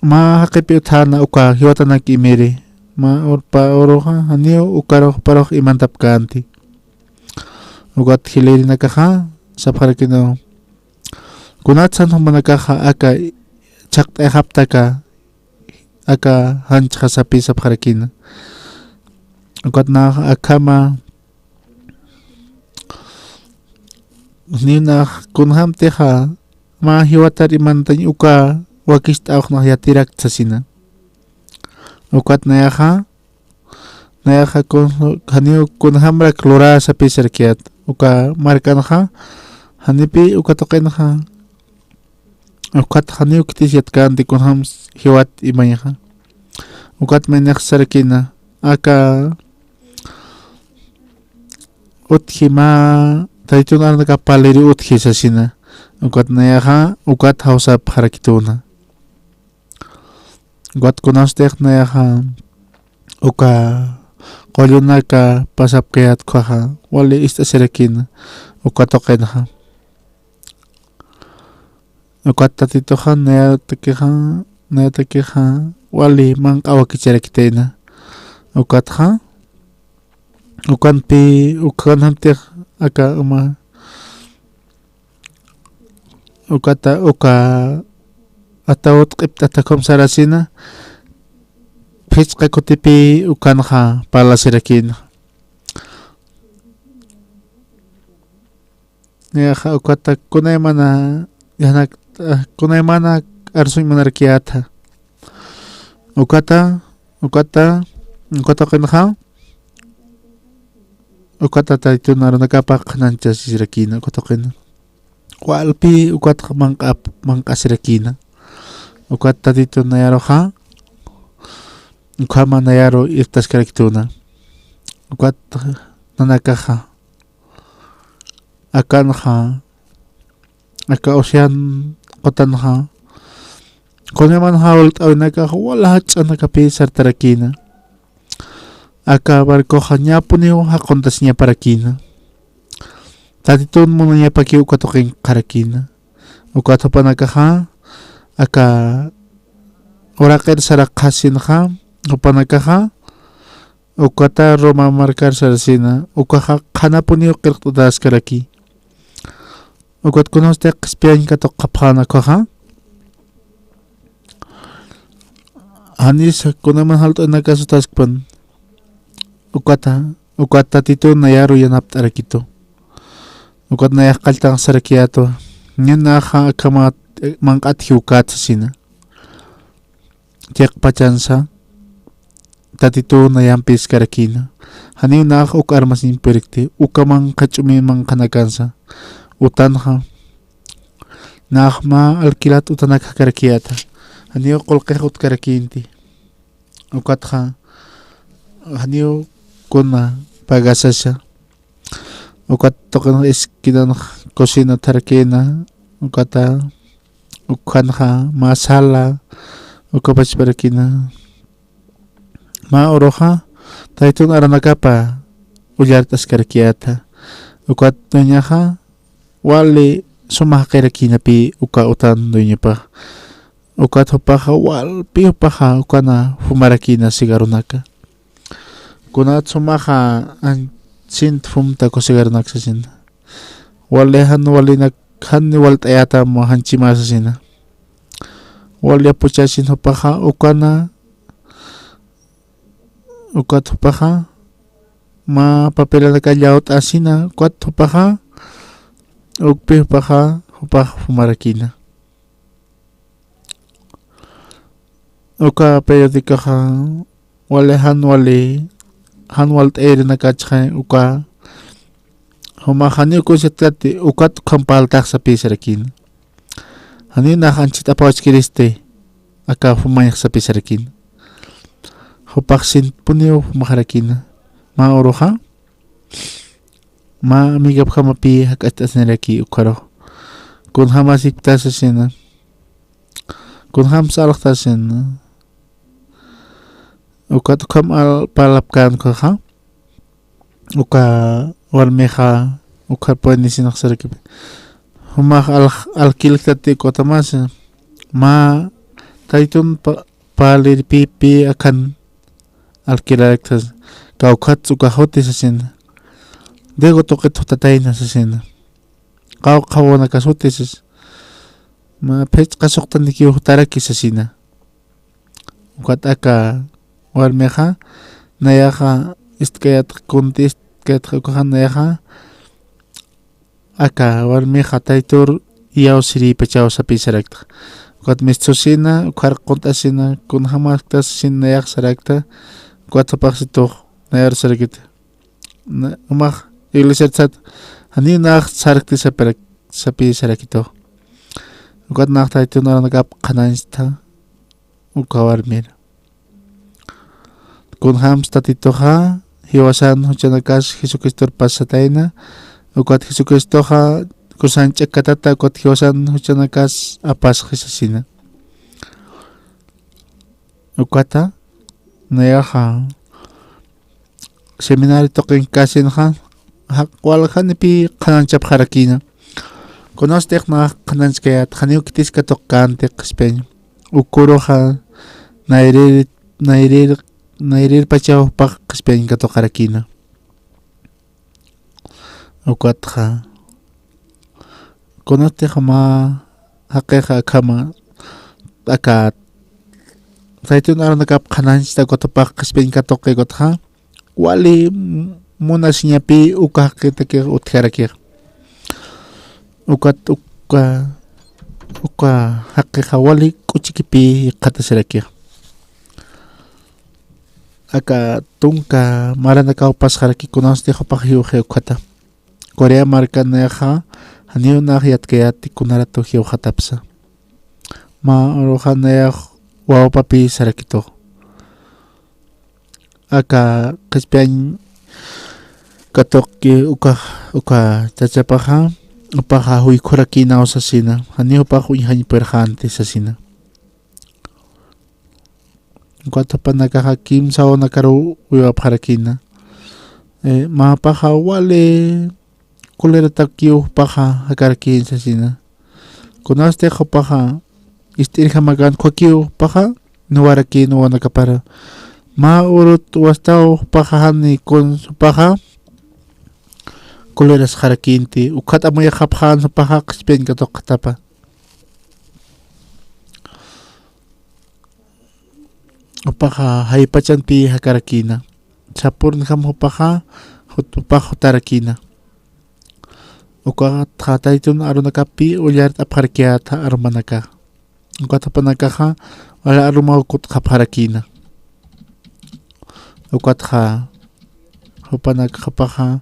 ma haqipi uthana uka hiwatanaki imiri ma urpa uruqa haniu ukaruq paruq imantapkanti ukat hilirinakaqa sapqarakina kunatsan humanakaqa aka chaqt'ay haptaka aka hancha sapisa parakina ukat na akama nina kunham teha ma hiwatar imantan uka wakist auch na yatirak sasina ukat na kun haniu kunhamra klora sapisa kiat uka markan hanipi ukatoken ukat haniu kitisiat kan di kunham hiwat imanya ukat menak sarakina aka uthima taitun arna kapaleri uthi sasina ukat nayaha ukat hausa harakituna ukat kunastek nayaha uka qolyunaka pasap kayat kwaha wali ista sarakina ukatokenha ukat tatitohan nayatakiha wali mang awakicharakitena ukat ukan pi ukan hamtek aka ukata atawut qiptatakom sarasina pitsqa kutipi ukanha palasirakin yaha ukata kunaymana yanak kunaymana arsuy manarkiata ukata kinha ukata taitun arunakapak nancha sirakina ukatokin walpi ukat mangkasirakina ukat tatitun nayaro ukama nayaro irtas karaktuna ukat nanakaha akanha aka ocean kotanha kunaman hawalt awinaka wala nakapi sartarakina aka barko hanyapuniw hakontas niya parakina tatitun mo niya pakiw katoking karakina ukato pa nakaha aka orakir sarakasin upanakaha ukata roma markar sarasina ukaha kanapuniw kirtudas karaki ukat kunos tek spian katok kapana kaha hanis kunaman halto nakasutaspan ukata tito nayaro yanap tarakito ukat nayak kaltang sarakiato nyan naka akamat mangkat hiukat sina tiyak pachansa tatito nayampis karakina haniw naka ukarmas imperikte ukamang kachumi mang kanakansa utanha nakma alkilat utanak karakiata haniw kolkehut karakinti ukatha haniw kuna pagasasya ukat token iskinan kosina tarakina ukata ukhanha masala ukapach parakina ma oroha taitun aranakapa ujartas karakiata ukat tunyaha wali sumah karakina pi uka utan dunya pa ukat hopaha wal pi hopaha ukana humarakina sigarunaka kunat sumaha ang sint fumta ko sigar naksasin walehan wali nakhan wal tayata mo hanchima sasina wali apuchasin hopaha ukana ukat hopaha ma papela nakayaut asina kwat hopaha ukpi hopaha hopaha humarakina uka periodikaha walehan wali hanwalt ere nakachha uka humahani ko setati ukat kampal tak sa pisarakin hani na hanchit apawach kiriste aka humayak sa pisarakin hupaksin punyo humaharakin ma oroha ma amigap kamapi hakatas niraki ukaro kun hamasik tasasina kun hamsalak tasina ukat kam al palapkan ko uka walmeha uka pwede sinaksarikip humak al kiltati ko tamas ma taitun palir pipi akan al kilalektas kaukat uka hote sasin dego toket hotatay na sasin kawo nakasutis ma pech kasoktan dikiyo hutaraki sasina ukat aka warmeja nayaja istkayat kuntis kayat ukaja nayaja aka warmeja taytur yaw siri pachaw sapi sarakta ukat mistosina ukar kontasina kun hamaktas sin nayak sarakta ukat sapaksito nayar sarakita umak iglesia sat hani nak sarakti sapi sarakito ukat nak taytur naranagap kanansta ukawarmir kun hams tatitoja hiwasan huchanakas Jesucristo pasataina ukat Jesucristoja kusan chakatata ukat hiwasan huchanakas apas Jesusina ukata nayaja seminari token kasinja hakwalja nipi kananchap harakina konostek na kananchkayat haniukitis katok kantek España ukuroja nairir pachaw pak España katok harakina ukatja konostek ma hakeja kama akat taytun aranakap kananchta kotopak España katok kegotja wali munasñapi ukajkitake utjarakir uka hakeja wali kuchikipi qatasarakir aka tunka maranakaw pasjaraki kunaste hopajiuje ukata Korea markanaja haniunaj yatkayati kunarato jiujatapsa ma orojanayaj wawapapi sarakito aka qispiañ katoqki uka chachapaja upaja huykurakina osasina hani upaj uyhañiperjante sasina ukapapanakaja kimsa onakaru uyapjarakina mapaja wale kuleratakiuj paja hakarakin sasina kunastek upaja istirjamakan kuakiuj paja nuwarakin uwanakapara ma urut wastaw pajahani kun paja kuleras harakinti ukat amoy japjan paja qispen katok tapa upaja haypachanpi hakarakina sapurn ham upaja tarakina ukat hataytun arunakapi ulyart apharkiata armanaka ukat apanakaja wala arumawkut hapharakina ukatja hupanakapaja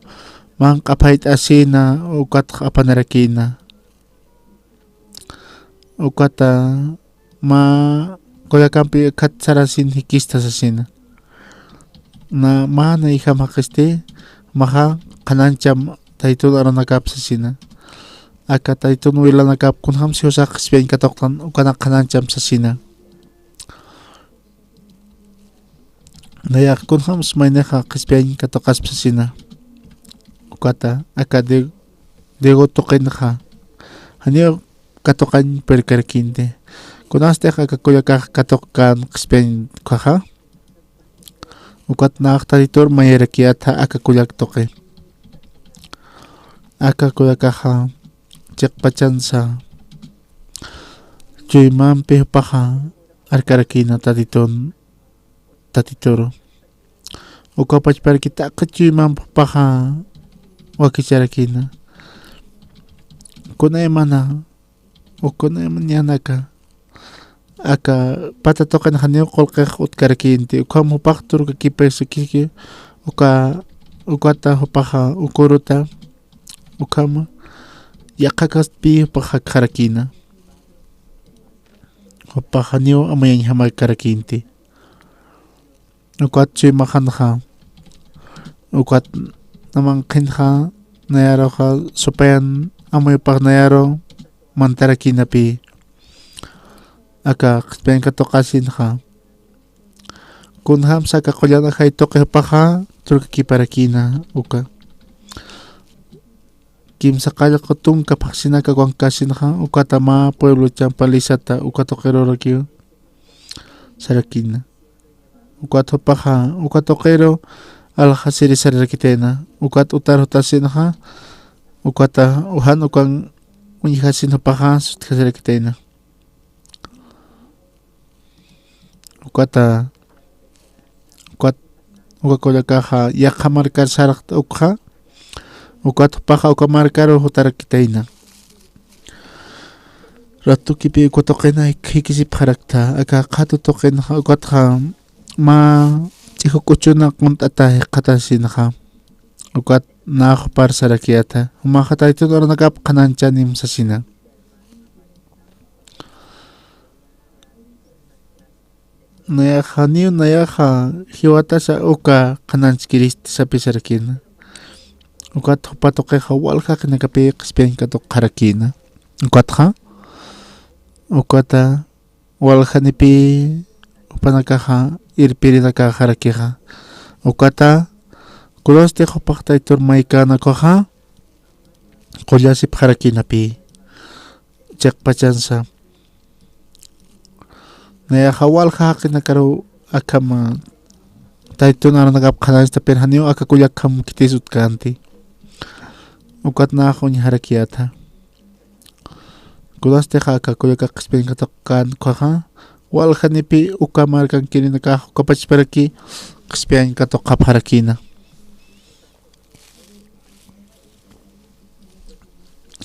man kapait asina ukatja apanarakina ukata ma koyakampi katsarasin hikistas asina na mana ihamakiste maha kanancham taytun aranakap sasina aka taytun wilanakap kunham siusak Spain katoktan ukana kanancham sasina nayak kunham smayneja qispiañ katokas sasina ukata aka dego toqenja hani katokan perkarkinte kunaste aka kuyakaj katokan qispiañ kaja ukat naq taritor mayarakiata aka kuyak toqe aka kuyakaja chikpachansa chuymanpi paja arkarakina tatitoro ukapachparkita akachuyman paja wakicharakina kunayman yanaka aka patatokan haniu qolqej utkarakinti ukam hupaq turkakipesukiki ukata hupaja ukuruta ukama yaqakaspi paja qarakina hupaja haniu amayan hamarkarakinti ukat chuymajanja ukat namanqinja nayaroja supayan amoypaq nayaro mantarakinapi aka qispiañ katoqasinja kunham saka qollanaja itoqejpaja turkakiparakina uka kimsa qallqa tunka paqsinaka wankasinja ukata ma pueblo champalisata ukatoqeroraki sarakina ukat hupaja ukatoqero alhasiri sarakitena ukat utar hutasinja ukata uhan ukan unyihasin hupaja sutkasarakitena ukata uka kaha yaqa marcar saraqta ukha ukata paha uka marcar hutarakitaina ratu kipi ukatoqina hikisip harakta aka qhatu toqina ukatha ma chihukuchuna qunt'ata qatasinqa ukat naq par sarakiata humaqataytun oranakap qananchanim sasina nayaqa hiwatasa uka qananchikiristi sapisarakina ukat hupatoqiqa walqa qinakapi q'ispiankatuq qarakina ukatqa ukata walqanipi upanakaqa irpirinaka qarakiqa ukata kuloste hupaqtaytur maykanakuqa qullasip qarakinapi chiqpachansa nayaqa walqa haqinakaru akama taytun aranakap qananchita pirhaniyu aka kullakam kitisut kanti ukat naqun harakiyata kulasteqa aka kullaka q'ispiankatuq kankuqa walqanipi uka markankirinaka ukapachparaki q'ispiankatuq qapharakina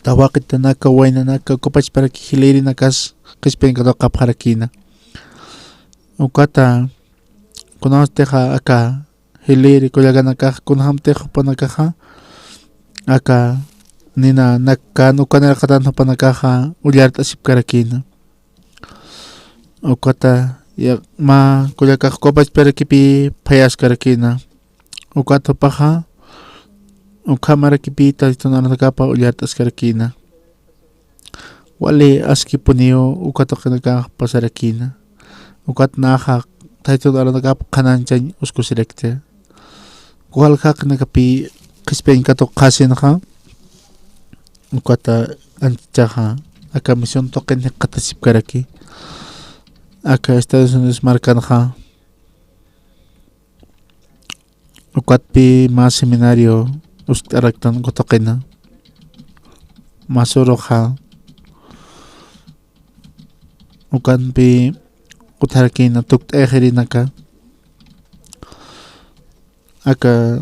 tawaqittanaka waynanaka ukapachparaki hilirinakas q'ispiankatuq qapharakina ukata kunasteqa aka hiliri kullakanaka kunhamteq hupanakaqa aka nina nakkan ukanaraqatan hupanakaqa ullarta asipkarakina ukata ma kullaka ukapachparakipi phayasqarakina ukata hupaqa ukhamarakipi taytunanakapa ullarta asqarakina wali askipuniyu ukatoqinaka pasarakina ukat naqa taytunanakapa qananchay uskusirekte walqaqnakapi q'ispiankatuq qasinqa ukata anchaqa aka misión toqin qatasipkaraki aka Estados Unidos markanqa ukatpi mas seminario usk'araktan kutoqina masuruqa ukanpi utharakina tukt'eqirinaka aka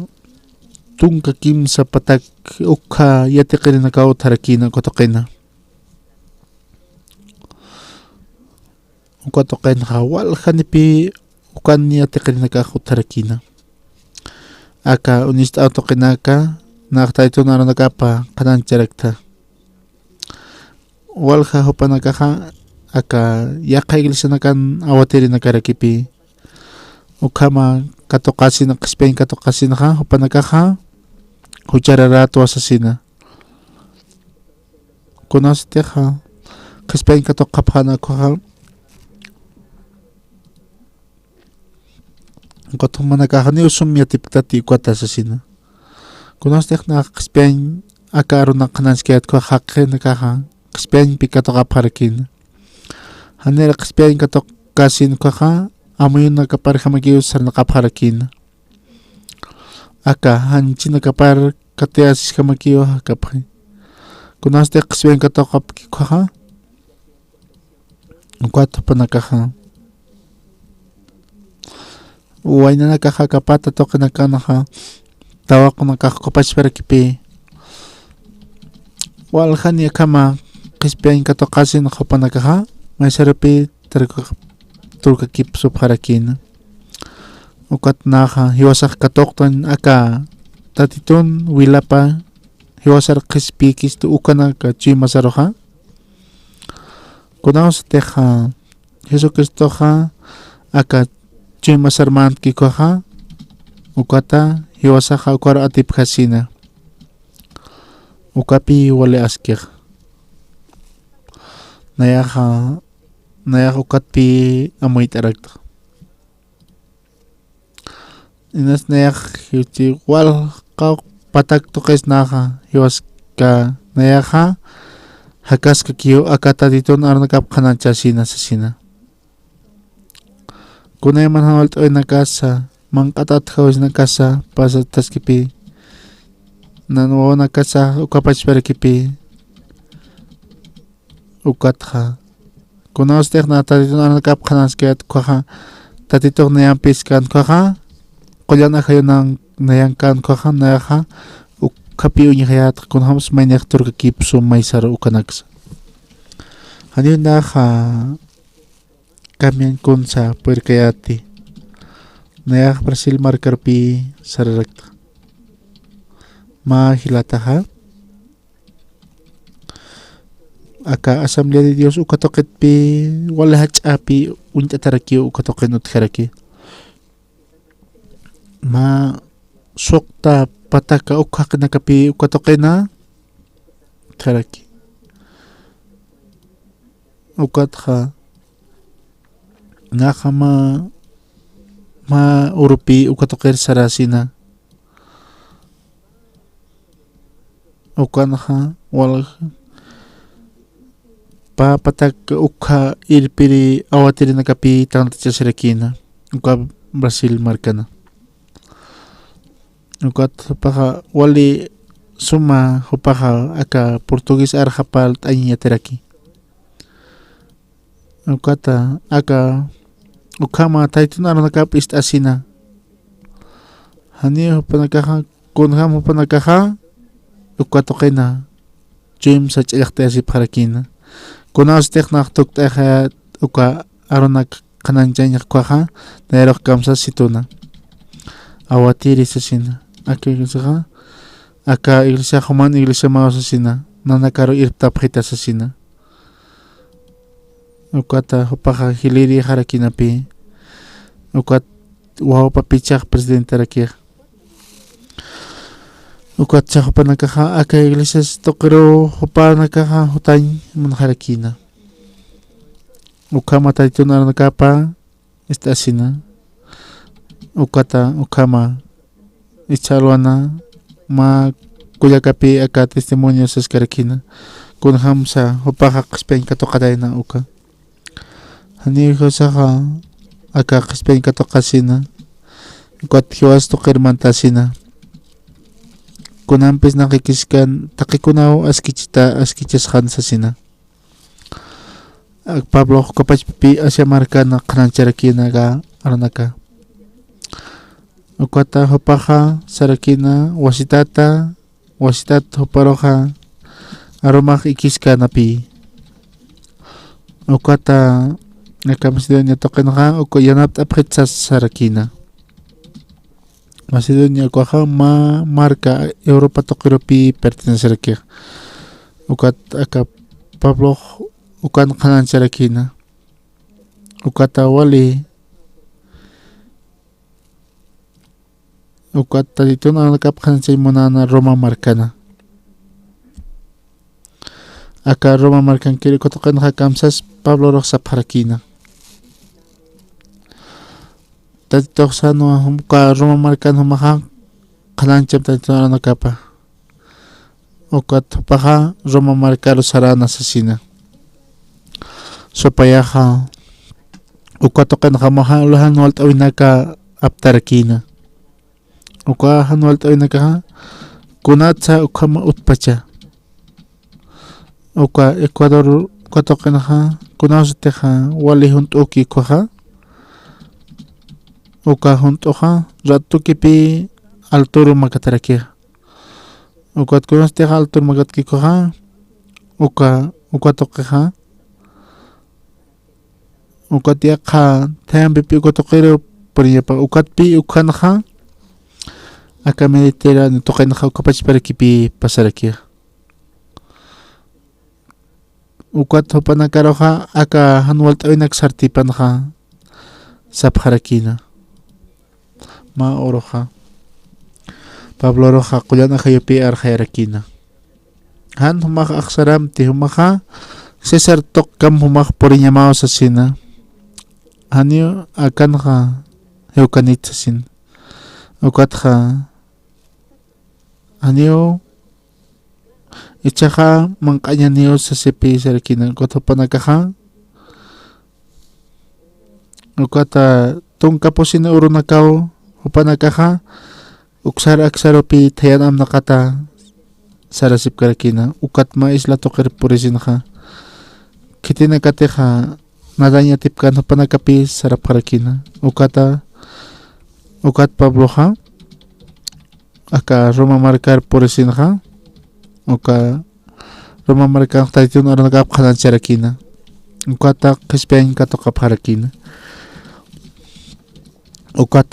tunka kimsa patak ukha yatiqirinaka utharakina kutoqina ukatoqinqa walqanipi ukan yatiqirinaka utharakina aka unista utoqinaka naqtaytun aranakapa qanancharakta walqa hupanakaqa aka yaqa iglesianakan awatirinakarakipi ukhama katuqasina q'ispiankatuqasinaqa hupanakaqa huchararato asasina kunasteqa q'ispiankatuq qaphanakuqa ukatumanakaqa ni usum yatiptati ukwata asasina kunasteq naqa q'ispian aka aruna qananchikayatkuqa haqqinakaqa q'ispianpi katuqapharakina hanera q'ispiankatuq kasinkuqa amuyunaka parjamakiyu sarnaqapharakina aka hanchinakapar katiyasishkamakiyu hakapqi kunasteq q'ispiankatuq apkikuqa ukwata hupanakaqa waynanakaqa kapata toqinakanaqa tawakunakaqa kupachparakipi walqani akama q'ispiankatuq qasin hupanakaqa maysarapi turkakip harakina ukat naqa hiwasaq katuqtan aka tatitun wilapa hiwasar q'ispikis tu ukanaka chimasaruqa kunasteqa Jesucristoqa aka chimasarmankikuqa ukata hiwasaqa ukara atipqasina ukapi wali askiq nayaqa ukatpi amuyt'arakta inas nayaq hiuchi walqa patak tuqis naqa hiwaska nayaqa hakaska kiyu akatatitun arnakap qananchasina sasina kunayman hawalt'uyna kasa manq'atat hawisna kasa pasa taskipi nanwawana kasa ukapachparakipi ukatqa kunasteq natatitun arnakap qanaskayat kuqa tatitok nayampis kan kuha kuyan akayo ng nayangkan kuha nayaha kapi unya hayat kun hams may nektur kakipso may saro ukanagsa. Hani naha kamian kun sa perkayati nayak Brasil markarpi sararakta. Mahilataha aka Asamblea de Dios ukatoket pi wala hachapi untataraki ukatoken utharaki. Ma sokta pataka ukak nakapi ukatokena tharaki. Ukatha nakama ma urupi ukatoker sarasina. Ukanha wal pa patak ukha irpiri awatiri nakapi tangta sarakina. Uka Brasil markana. Ukat paha wali suma hupaha aka Portugis arhapal tanya teraki. Ukata aka ukama taitun ara nakap istasina. Hani hupanakaha kunham hupanakaha ukatokena James sa chilakta si parakina. Kunaos teknak tukta hayat uka aronak kananjanya kwaha nairok kamsa situna. Awatiri sa sina. Aka iglesia human iglesia mao sa sina. Nanakaro irtap kita sa sina. Ukata hupaka hiliri harakinapi. Ukat wow papichak presidente rakia. Ukat sa hupanakaha aka iglesia stokero hupanakaha hutany manharakina. Ukama tayo na nakapa istasina. Ukata ukama ichalwana ma kuyakapi aka testimonyo sa skarakina kun hamsa hupaka kaspen katokatay na uka. Hani ko saka aka kaspen katokasina ukat hiwas tokirmantasina. Kunampis nakikiskan takikunaw askichaskan sa sina. Pablo kapag pipi asya marka na kanancharakina ka aranaka. Ukata hopaka sarakina wasitat hoparoka aromak ikiska napi. Ukata nakamasidonya tokenaka ukoyanat apretsas sarakina. Masidonya kuaha ma marka Europa tokiropi pertenecerakia. Ukat aka Pablo ukan kanancharakina. Ukata wali ukata dito na nakapkan sa imunana Roma markana. Aka Roma markan kiri kotokan hakamsas Pablo Roxa parakina. Tatitok sa no ka Roma markan humaka kanancham tatitok na nakapa. Ukat hupaka Roma markalo sarana sa sina. So payaha ukatokan hamahaluhan walt awinaka aptarakina. Uka hanwalt ay nakaha kunatsa ukama utpacha. Uka Ecuador katokan ha kunasteha wali huntuki kuha. Uka huntuha ratuki pi alturo makatarakia. Uka kunasteha alturo magatki kuha. Uka tokeha. Uka tiaka tayambi pi ukatokero pariapa ukat pi ukanha. Aka meditera nitoken na kapag parakipi pasarakia. Ukat hopanakaroha aka hanwalt ay nagsartipan ka sa parakina. Maoroha. Pablo roha kuyan akayopi arhayarakina. Han humaka aksaram ti humaka Cesar tok kam humak porinyamao sa sina. Hanyo akan ka heukanit sa sin. Ukat ka Anyo ichaka mangkanya niyo sa sipi sa rikinan ko to panagkaka ukata tungka po sinauro na kao upanagkaka uksara aksaro pi tayan am nakata sarasip karakina ukat ma isla to kerpurisin ka kiti nakate ka nadanya tipkan panakapi sarap harakina. Ukat Pablo ha aka Roma marcar por esinha uka Roma marcar tatitun aron nakap kanan charakina. Ukata kispen katokap harakina. Ukat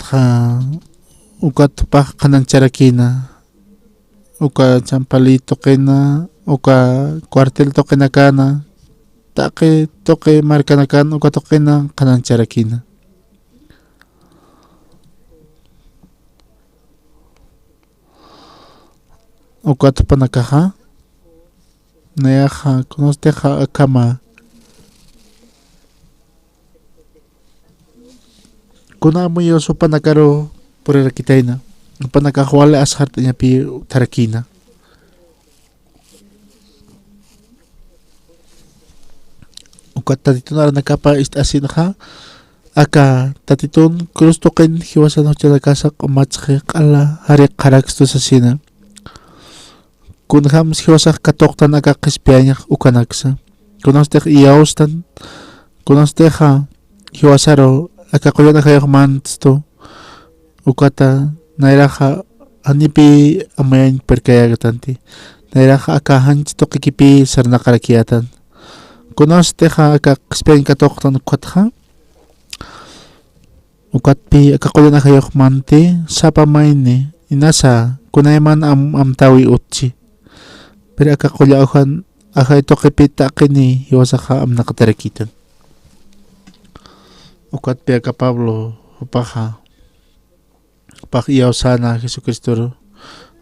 pa kanan charakina. Uka champalito kena, uka cuartel tokena kana, toke marcana kan, uka tokena kanan charakina. Uka topanakaha, nayaha, konosteja akama. Kuna mo yo so panakaro por rakitaina. Panakahuale ashart niya pi tarakina. Ukat tatitun ara nakapa istasin ha. Aka tatitun krus token hiwasan ho chalakasak umatske kala hari karaks to sa sina. Kun ham hiwasak katoktan aka kispianya ukanaksa. Kunostek iyaustan. Kunosteja hiwasaro aka kuyon akayak mansto. Ukata nairaja anipi amayan perkayagatanti. Nairaja akahan to kikipi sarnakarakiatan. Kunosteja aka kispian katoktan ukatha. Ukatpi aka kuyon akayak manti sapa maini inasa kunayman amtawi utsi. Pero aka kuyaohan aka ito kipita kini hiwasaka am nakatarakitan. Ukatpi aka Pablo upaha iyaw sana Jesucristo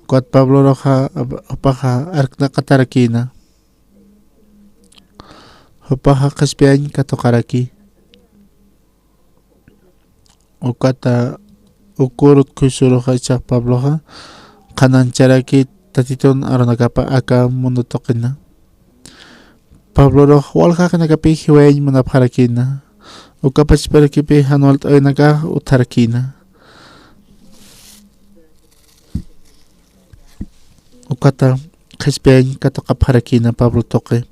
kuat Pablo roha upaha ark nakatarakina upaha kaspian katokaraki ukata ukurut kusuro kaisak Pablo ha kanan charaki tatitun aronagapa aka mundo tokina Pablo roha walka kanagapi hiwain munapharakina ukapas parakipi hanualt ay naga utarakina ukata kispian katokap harakina Pablo toke.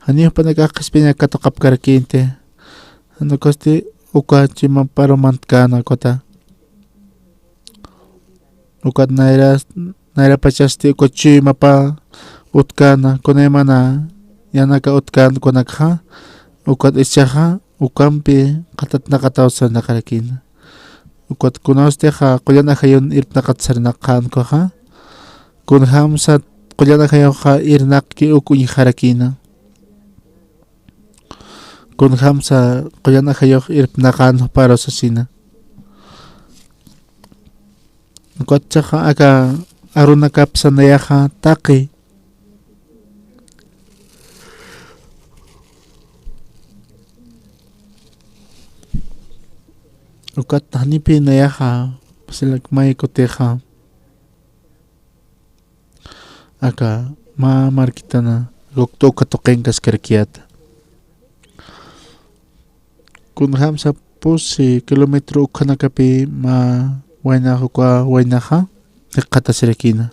Haniyo pa nagkakispian katokap karakinte. Ano kosti uka chima paromantkana kota. Ukat naira pachasti uka chima pa utkana kunemana yanaka utkan kunakha. Ukat isyaha ukampi katat nakatawsan na karakina. Ukat kunosteja kuyan akayon irp nakatsarnakan ko ha. Kun hamsat kulyana kayo ka irnak ki ukuny harakina. Kun hamsa kulyana kayo irpnakan para sa sina. Kotsa ka aka arunakap sa nayaha taki. Ukat hanipi nayaha pasilag may koteha. Aka markita na gokto katoken kas karakiat. Kun hamsa pusi kilometro ukanakapi ma waina hukwa waina ha kata sirakina.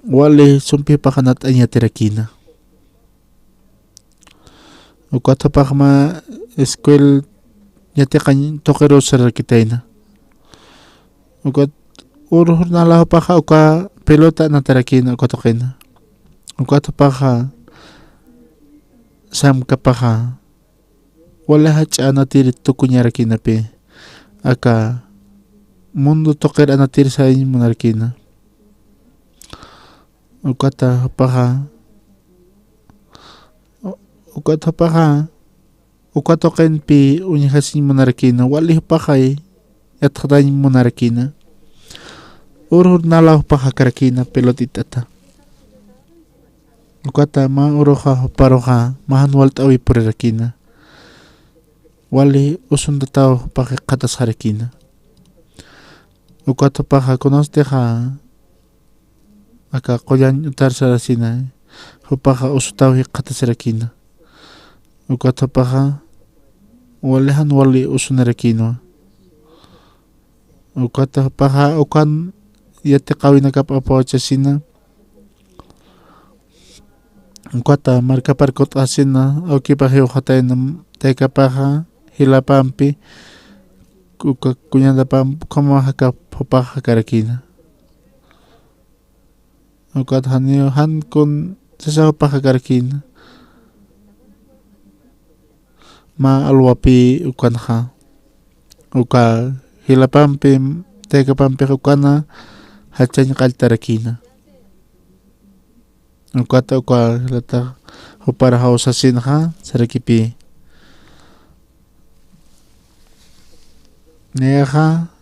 Wale sumpi pakanat anya tirakina. Ukata pakma eskwel nyate kan tokero sarakitaina. Ukat uruhur nalah paka uka pelota na tarakina ukatokina. Ukata paka sam kapaka wala hacha anatir tukunyarakina pe. Aka mundo toker anatir sa inyo monarkina. Ukata paka ukatoken pi unyahasin monarkina wali pakay at katayin monarkina. Urur nalah pakakarakina pelotitata. Ukata ma uroha paroha mahanwalt awi purirakina. Wali usundatao pakikatas harakina. Ukata paka konosteja aka koyan utar sarasina. Upaka usutaw hikatas harakina. Ukata paka walihan wali usunarakino. Ukata paka ukan yate kawin nagkapapawacha sina Kuata marca parkot asina oki pahiu hataina teka paha hilapampi kunyanda pam como haka popaha karakina. Kuat hanio han kun sesa paha karakina. Ma alwapi ukanha. Uka hilapampi teka pampi ukana hachanya kaltarakina. Ukata uka lata hupara hausa sinha sarakipi. Neha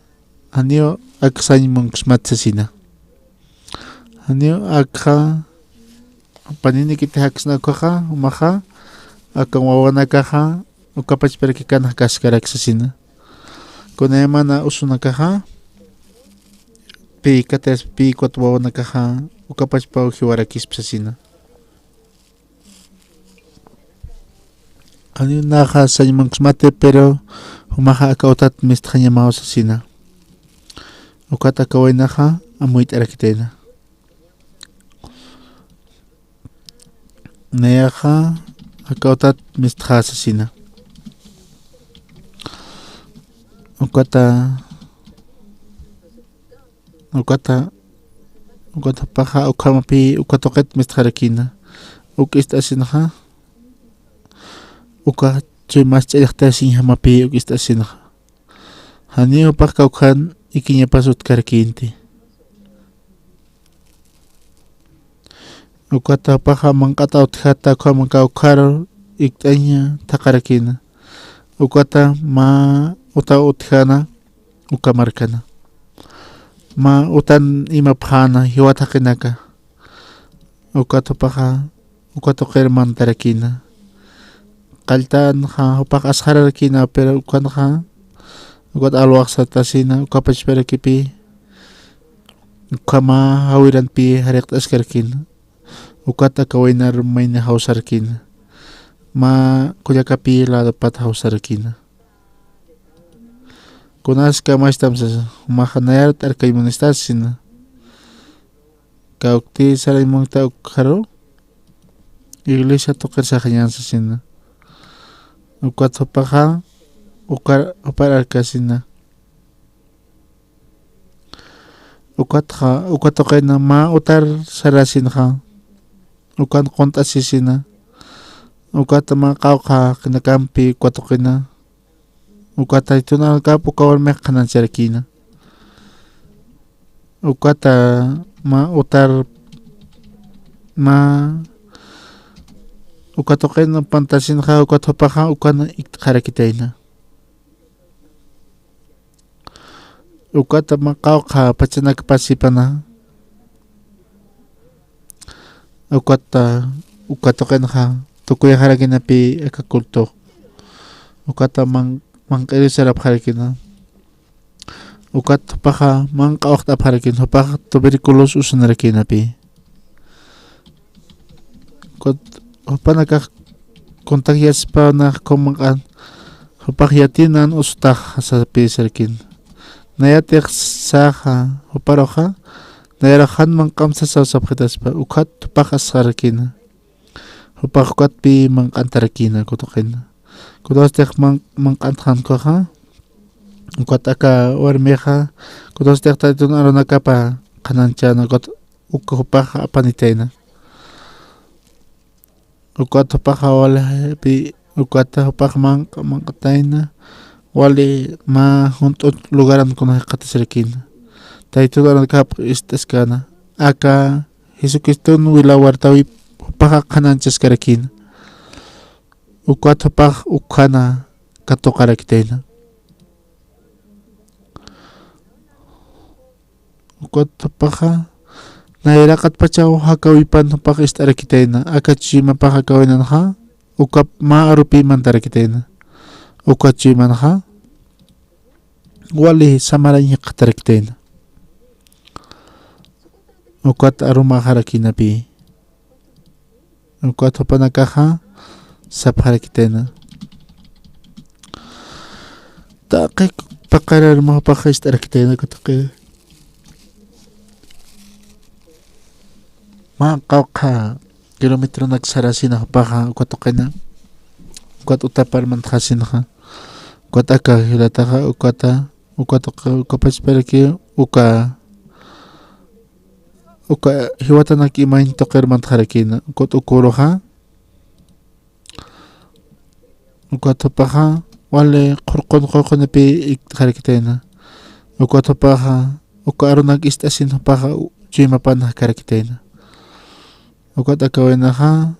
hanio aksan mong smatsasina. Hanio akha panini kita haksna koha umaha akang wawana kaha ukapach perkikan hakaskarak sasina. Kunema na usuna kaha pi kates pi kot wawana kaha ukapach pau hiwarakis sasina. Hanio naha san mong smate pero humaha akautat mistkhanya mau sasina. Ukata kawainaha amuit arakitena. Neha akautat mistkha sasina. Ukata paha ukamapi ukatoket mistharakina. Ukist asinha. Uka Cui mas cayakta sinha mapi ukista sinha. Hanio pakau kan ikinya pasut karkinti. Ukata paha mangkata uthata kwa mangkau karo iktanya takarakina. Ukata ma uta uthana ukamarkana. Ma utan ima phana hiwatakinaka. Ukata paha ukata kerman tarakina. Kaltan ha upak asharar kina pero ukan ha ukat alwak sa tasina ukapach pero kipi ukama hawiran pi harek askar kina ukata kawainar mayna hausar kina ma kuya kapi la dapat hausar kina kunas ka mastam sa mahanayar tar kay monistas sina kaukti saray mong ta ukaro iglesia toker sa kanyan sa sina. Ukat hopaha upar kasina. Ukat okay na ma utar sarasin ha. Ukan konta sisina. Ukat ma kauka kinakampi okay na. Ukat ito na kapu kawal mek kanan sirakina. Ukat ma utar ma ukatoken ng pantasin ka ukatopaha ukana ikharakitayna. Ukata makaw ka patsanak pasipana. Ukatoken ka tukuya haragin na pi ekakulto. Ukata mangkiri sarap haragin. Ukatopaha mangkaokta haragin. Hopaha tuberculos usanarakin na pi. Panaka kontagias pa na kumakan hupakyatinan ustah sa pisarkin nayatik saha huparoha nayarahan mangkam sa sawsapkitas pa ukat tupakas sarkin hupakukat pi mangkantarakina kutokin kutostek mangkanthan ko ha ukat aka warmeha kutostek tatun aronaka pa kananchana kot ukahupaka apanitena. Ukata paha wala pi ukata paha mangkatayna wali ma huntot lugaran kuna katasrikin. Taito daran kap istaskana. Aka Jesucristo wila wartawi paha kananchas karakin. Ukata paha ukana katokarakitayna. Ukata paha nairakat pachaw hakawipan pakistarakitayna akachi mapakakawinan ha ukap maarupi mantarakitayna ukachi man ha wali samaranya katarakitayna ukat aruma harakina pi ukat hopanakaha sapharakitayna takik pakarar mo pakistarakitayna katakay ma kauka kilómetro naksarasina paja ukwatokena ukwat utaparman hasinha ukwataka hilataja ukwatoka ukapachperki uka hiwatanak imain tokerman harakina ukwat ukuroja ukwatopaja wale qurqonepi harakitena ukwatopaja ukarunak istasin paja chimapana harakitena ukwatakawenaja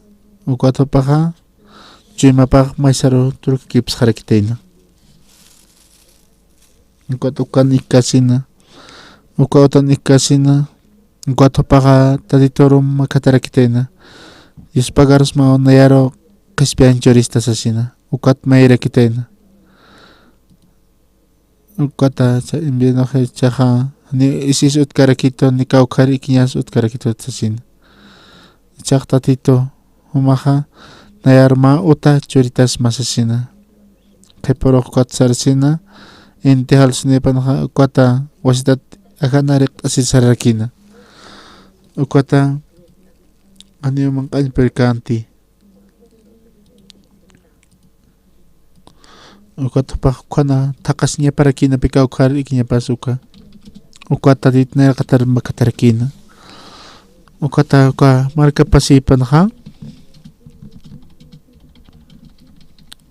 ukwatopaja chimapaj maisaro turkikips harakitena ukwatukan ikasina ukwatan ikasina ukwatopaja tatitorum makatarakitena yuspagarus ma nayaro kaspian choristas asina ukwat mayrakitena ukwata cha inbinoje chaja ni isis utkarakito ni kaukar ikiñas utkarakito tasina chaq tatito umaja nayarma uta choritas masasina qhipuruq ukwata sarsina inti halsunipanqa ukwata wasitat ajanarik asisarrakina ukwata aniuman q'allpirkanti ukwatapaq ukhana thaqas ñaparakinapi kawqar ikiñapas ukwata titnirqatar makatarakina ukwata markapasipanja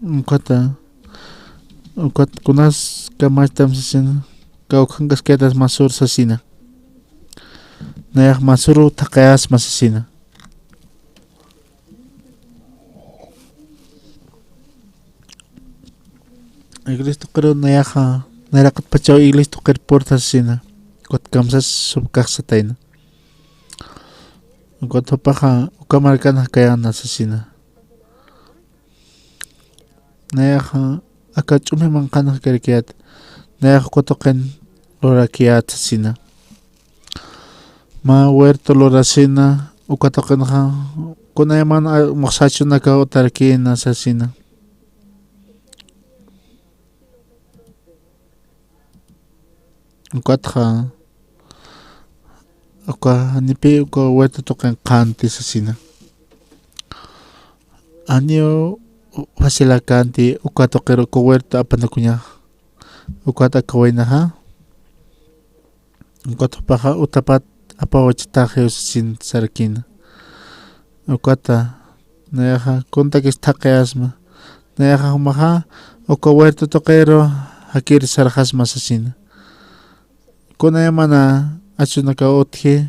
ukwata kunas kamachtam sasina kawqankas ketas masur sasina nayaq masuru thaqayas masasina iglesia tuqiro nayaqa naraqat pachaw iglesia tuqir portasina ukwat kamsas subkaqsatayna ukwat hupaqa ukamarkana kayana sasina nayaqa aka ch'umiman qanaq karikiyat nayaqa ukwatuqin lurakiyat sasina ma huerto lurasina ukwatuqinqa kunayman muqsachunaka utarkina sasina ukwatqa anipi huerto tuqin qanti sasina anio fasilakanti ukwatuqiro huerto apanakuñaq ukwata kawaynaqa ukwatupaqa utapat apawachitaje usasin sarkina ukwata nayaqa kuntakis thaqayasma nayaqa umaqa uka huerto tuqiro hakir sarqasma sasina kunay mana achunaka utji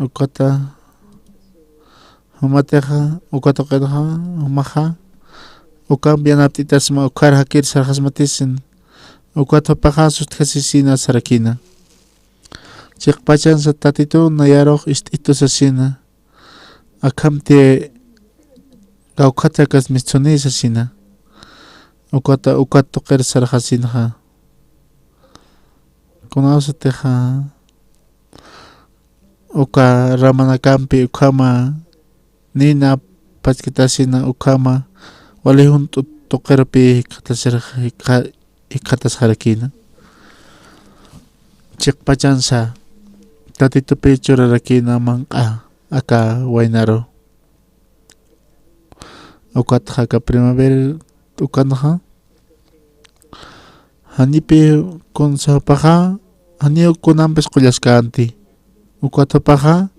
ukwata humateqa ukwatuqinqa umaqa ukambianaptitasma ukar hakir sarqasmatisin ukwatupaqa sutqasisina sarakina chiqpachansa tatito nayaruq ist'ito sasina akhamti kawqatakas mischuni sasina ukwat tuqir sarqasinqa kunawsatiqa uka ramanakampi ukama nina pachkitasina ukama walihun tuqirpi hikatas harakina chiqpachansa tatitupi churarakina manqa aka waynaro ukwatqa ka primavera ukanqa hanipi kunsapaqa hanio kunanpis qullaskanti ukwatapaqa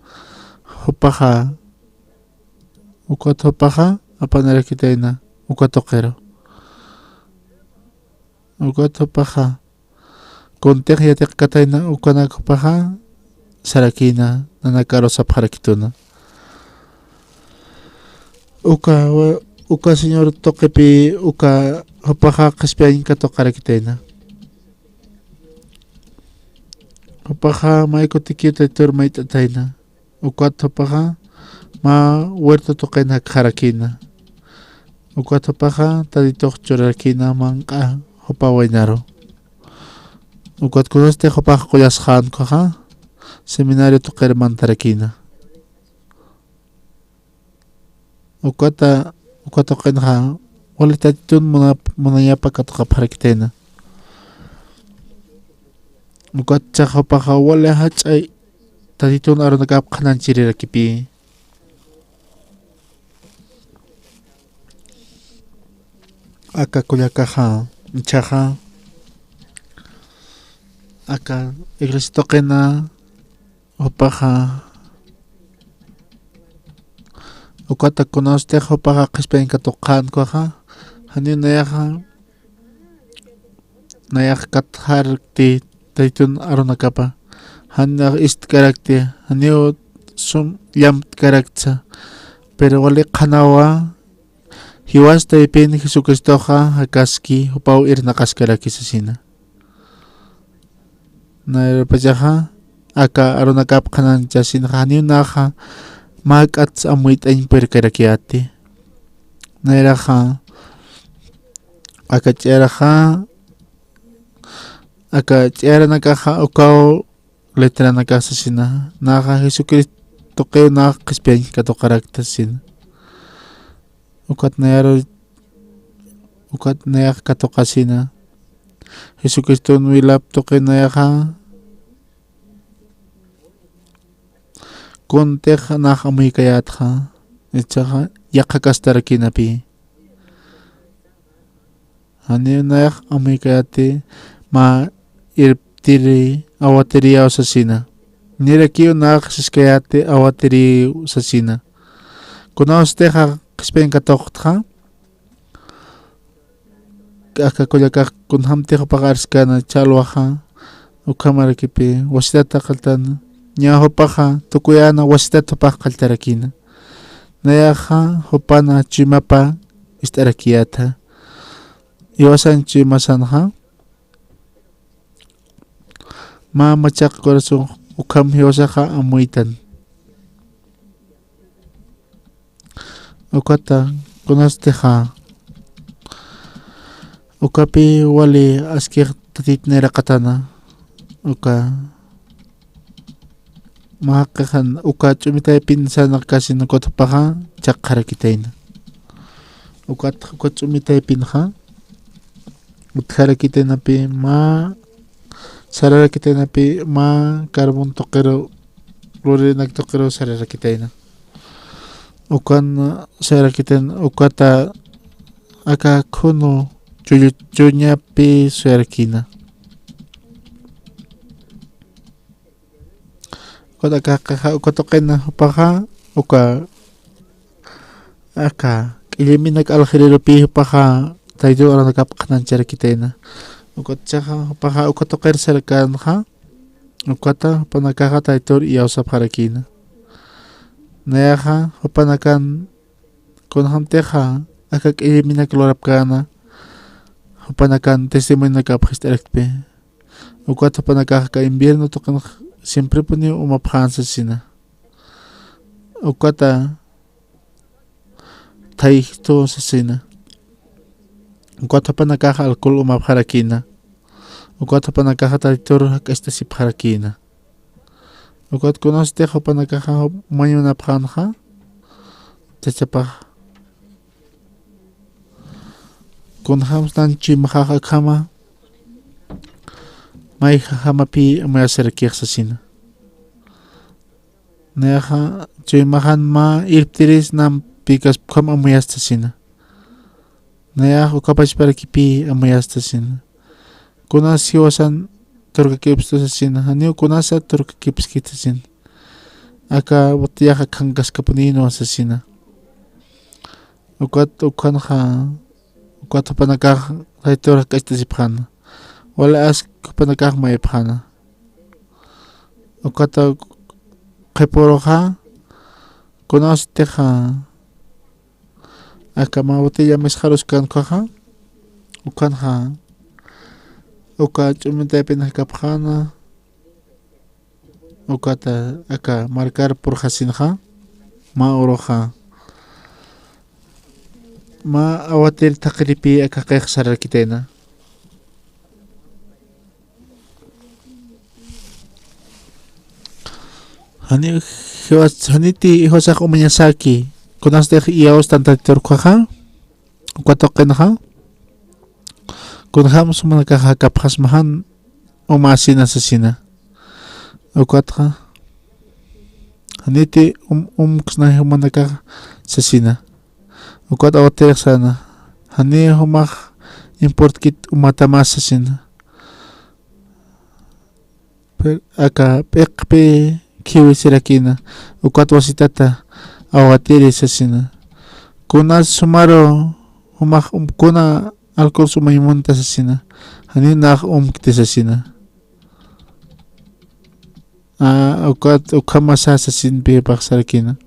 ukwatapaqa apanarakitayna ukwatuqiro ukwatapaqa kuntiq yatiq katayna ukanakupaqa sarakina nanakarusap harakituna uka señor toqipi uka hupaqa qispiañinka toqarakitayna hupaqa mayku tikiyuta turmayt'atayna ukwat hupaqa ma huerto tuqina harakina ukwat hupaqa tatituq churarkina manqa hupa waynaro ukwat kunaste hupaqa quyasqankuqa seminario tuqirmantarakina ukwatuqinqa wali tatitun munayapa katuqa harakitayna ukwat chaq hupaqa wali hach'ay tatitun arunakap qananchirirakipi aka kullakaja chaja aka iglesia toqena upaja ukata conoste upaja qispen katoqan kuaja hani nayak katharti taitun arunakapa hani ist karakte hani sum yam karakta pero wale qanawa hiwasta ipin Jesucristo hakaski upau irnakaskaraki sasina na pajaha aka arunakap kanan jasin hani naha makat amuit ain perkarakiati nairaha aka chera nakaha ukau letra nakasasina naha Jesucristo toqeo na qispian katoqaraktasin ukat nayaq katoqasina Jesucristo nuilap toqe nayaqa kunteq naq amuy kayatqa ichaqa yaqa kastarakinapi hani nayaq amuy kayati ma irptiri awatiri awsasina nirakiu naq siskayati awatiri usasina kunawasteqa qispen katoqtqa aka kullakaq kunhamtiqa paqariskana chalwaqa ukamarakipi wasitata qaltana ña hupaqa tukuyana wasitata paq qaltarakina nayaqa hupana chimapa istarakiyata iwasan chimasanqa ma machaq corazon ukam hiwasaqa amuytan ukata kunasteqa ukapi wali askir tatitnera katana uka mahaqaqan uka chumitay pinsanak kasi nakotapaqa chaqharakitayna uka chumitay pinqa utharakitaynapi ma sararakitaynapi ma carbon toqero rurinak toqero sararakitayna ukan sarakiten ukata aka kuno chuñapi suerkina ukata kaka ukatoqena upaja uka aka iliminak algeriropi upaja taydu aranakap qanancharakitayna ukatchaqa upaja ukatoqer sarkanja ukata upanakaqa taytur iyawsapqarakina nayaqa upanakan kunhamteqa aka k'illiminak lurapkana upanakan testimonio kapqhistarakpi ukata upanakaqa ka invierno toqan siempre puni umapqansasina ukata tayto sasina ukata upanakaqa alcohol umapqarakina ukata upanakaqa taytur hak'istasipqarakina ukat kunasteqa upanakaqa mañunapqanja chachapaq kunhamstan chimaqaqa kama mayqa hamapi amayasarakiq sasina nayaqa chimaqan ma irptiris nam pikas kam amayastasina nayaqa ukapachparakipi amayastasina kunas hiwasan turkakipstasina haniu kunasa turkakipskitasin aka butiyaqa kankaskapunino asasina ukat ukanja ukat upanakaqa taytur hak'istasipqana wala as upanakaqa mayapqana ukata qhipuruqa kunasteqa aka ma botella misqaruskankuqa ukanja uka ch'umitaypi nakapqana ukata aka marcar purqasinqa ma uruqa ma awatir taqripi aka qeq sararakitayna haniti hosaq umañasaki kunasteq iyawas tantaturqaqa ukatoqinqa kunham sumanakaqa kapqasmahan umasina sasina ukatqa haniti kusna humanakaqa sasina ukat awatiq sana hani humak import kit umatamasa sina aka pekpe kiwi sirakina ukat wasitata awatiri sasina kuna sumaro humak kuna alcohol sumaymunta sasina hani nak kiti sasina ukat ukamasa sasin pipak sarakina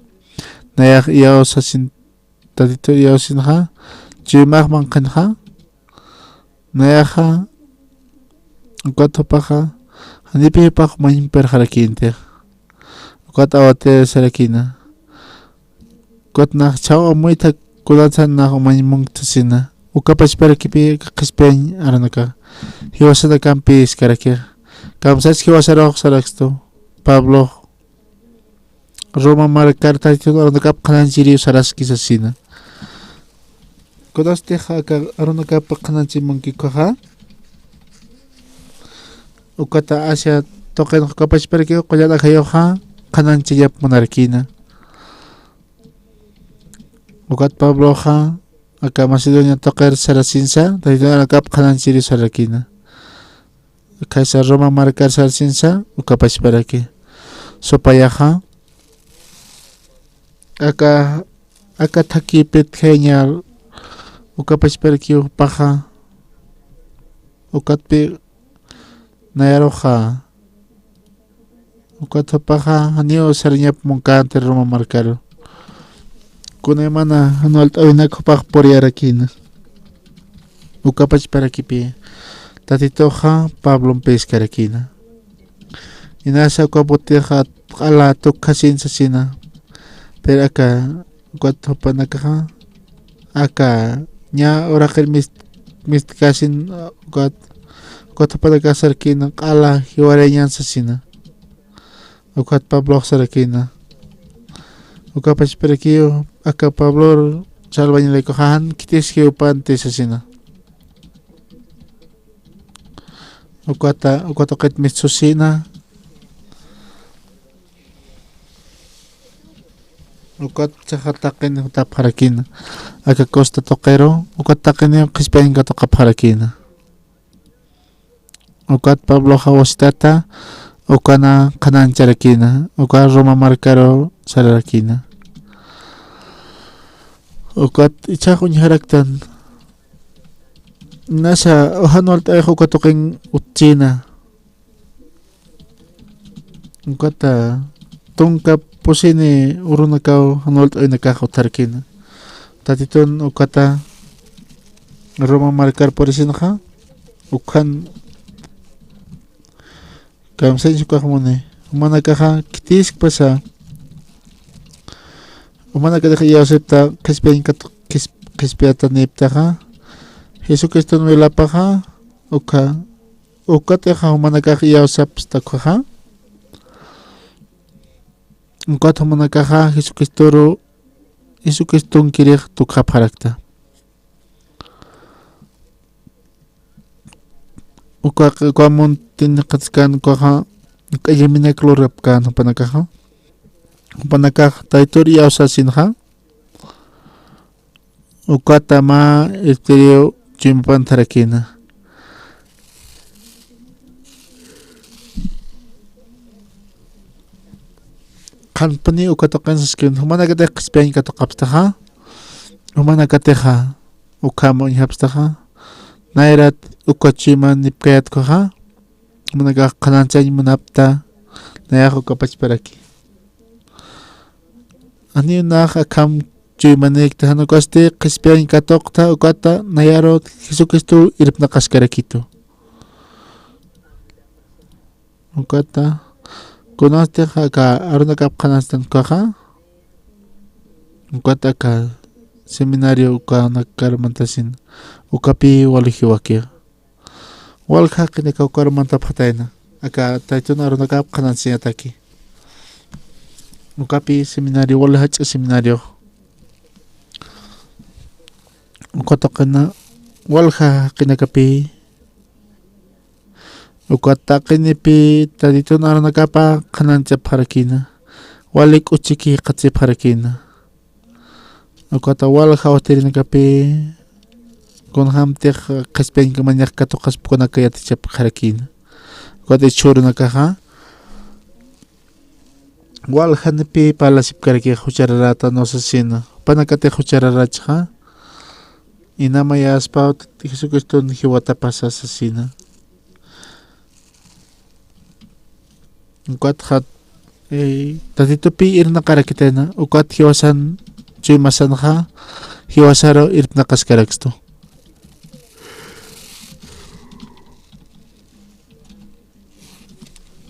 nayak yaw sasin tatito yaw sinha chimak mankanha nayaha ukat hopaka hani pipak mayimper harakinte ukat awate sarakina ukat nak chaw amoyta kulatsan nak mayimung tasina ukapas para kipi kispen aranaka hiwasada kampis karakir kamsas hiwasarok saraksto Pablo Roma marcar tatito aranaka kananchiri saraski sasina kodaste haka aranaka kananchi monkey koha ukata Asia token kapas para ki kolada kayoha kananchi yap monarkina ukat Pablo ha aka Macedonia toker sarasinsa tatito aranaka kananchiri sarakina kaisa Roma marcar sarasinsa ukapas para ki sopayaha aka thaki pet khenyal ukapas para ki paha ukat pe nayaroha ukat paha hanio sarnyap mongkante Roma marcaro kuna mana anual awina kopah poriarakina ukapas para ki pe tatitoha Pablo Pescarakina inasa ko boteha ala to kasin sasina pero aka ukat panaka aka nya orakel mist kasin ukat panaka sarkina ala hiwarenyan sasina ukat Pablo sarakina ukapas perakio aka Pablo salvanya lekohan kitis hiupante sasina ukata ket mitsusina ukat chahatakin utap harakina aka costa toquero ukat takin kispen ka tokap harakina ukat Pablo hawastata ukana kanan charakina ukat Roma marcaro sarakina ukat ichakun haraktan nasa ohanol tayo ukatoking utchina ukata tungkap posini urunakaw hanol tayo nakakautarkina tatiton ukata Roma marcar porisin ka ukan kamsa suka kamone umanakaha kitis pasa umanakada yasepta kispiata nepta ka Jesucristo no la paja uka te ha humanaka yausap stakha uka humanaka Jesucristo kirih tukha parakta uka kamun tin katskan ko ha kayamina klorap kan humanaka taitor yausasin ha uka tama estereo Chimpan tarakina company ukatokan skin humana gade Spain katokaptaha humana gateha ukamo ihapstaha nairat ukachiman nipkayat koha humana ga kananchay munapta nayako kapachparaki ani nakha kam Chimanek tahano kaste kispian katokta ukata nayaro Jesucristo irip nakaskarakito ukata konaste ka arunakap kanastan kaha ukata ka seminario uka nakarmantasin ukapi walihiwakir walha kineka ukarmanta pataina aka taitun arunakap kanansin ataki ukapi seminario walhach seminario ukatokana walha kinakapi ukatakinipi tadito naranakapa kananchap harakina walik uchiki katsip harakina ukata walha watirinakapi con hamtej qispen kamañaq katuqaspukuna yatichap qarakina ukat churuna kaja wal hanipi palasip karaki huchararata no sasina panakate huchararachha inama yaspa Jesucristo hiwata pasa sasina ukat hat tatitupi irna karakitena ukat hiwasan chuy masanha hiwasaro irna kaskaraksto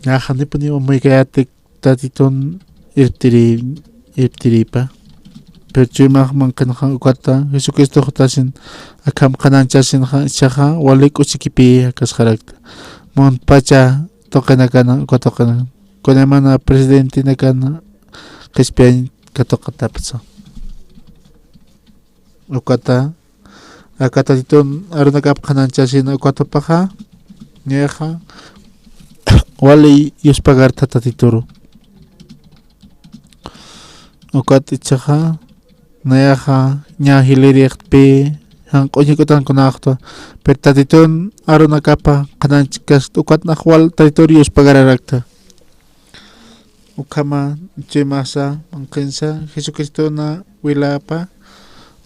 hanipi ni muy kayatik tatiton irtiripa pero chuy mankanha ukata Jesucristo hutasin akam kananchasin chaja walik uchikipi kaskarakta mon pacha tokanakana ukatokana Kunemana presidente nakana qispian katokatapso ukata akata titon arunakap kananchasin ukatopaja nieja wali yuspagar tatatituru ukat ichaja nayaja nya hiliriqpi hanq'uñikutan kunaqto pero tatiton arunakapa kananchikas ukat najwal territorio yuspagararakta ukama chimasa manqinsa Jesucristo na wilapa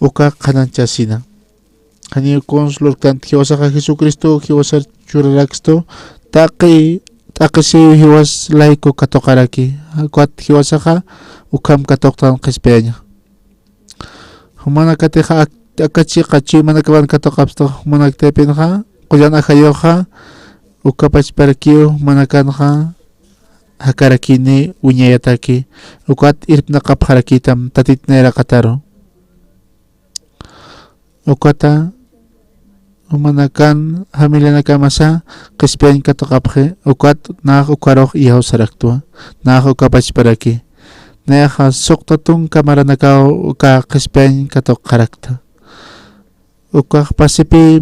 uka kananchasina hani consular kan hiwasaka Jesucristo hiwasar churaraxto taqi si hiwas laiko katokaraki akwat hiwasaka ukam katoktan qispeña humana kateja akachi qachi mana kaban katokapsto humana tepinja qullana hayoja ukapachparakio mana kanja hakarakini uñayataki ukat irpnaqap harakitam tatitnera qataro ukata umanakan hamilanakamasa qispian katoqapje ukat naq ukaroq iyaw-saraktua naq ukapachparaki nayaqa suqtatun kamaranakaw uka qispian katoqarakta ukaq pasipi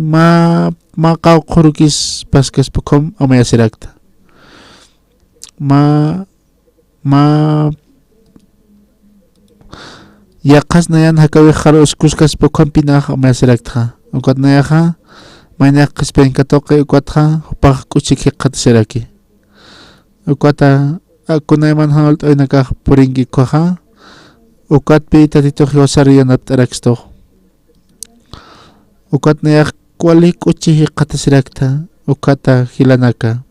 maqaw qurukis paskaspukum amayasirakta yaqas nayan hakawi kharo uskuskas pokampina amayasirakta ukat nayaqa mayna qispian katoqi ukatqa hupaq kuchiki qatisiraki ukata kunayman hanult oynakaq purinki kuja ukatpi tatito hiwasari yanapt'araksto ukat nayaq wali kuchihi qatisirakta ukata hilanaka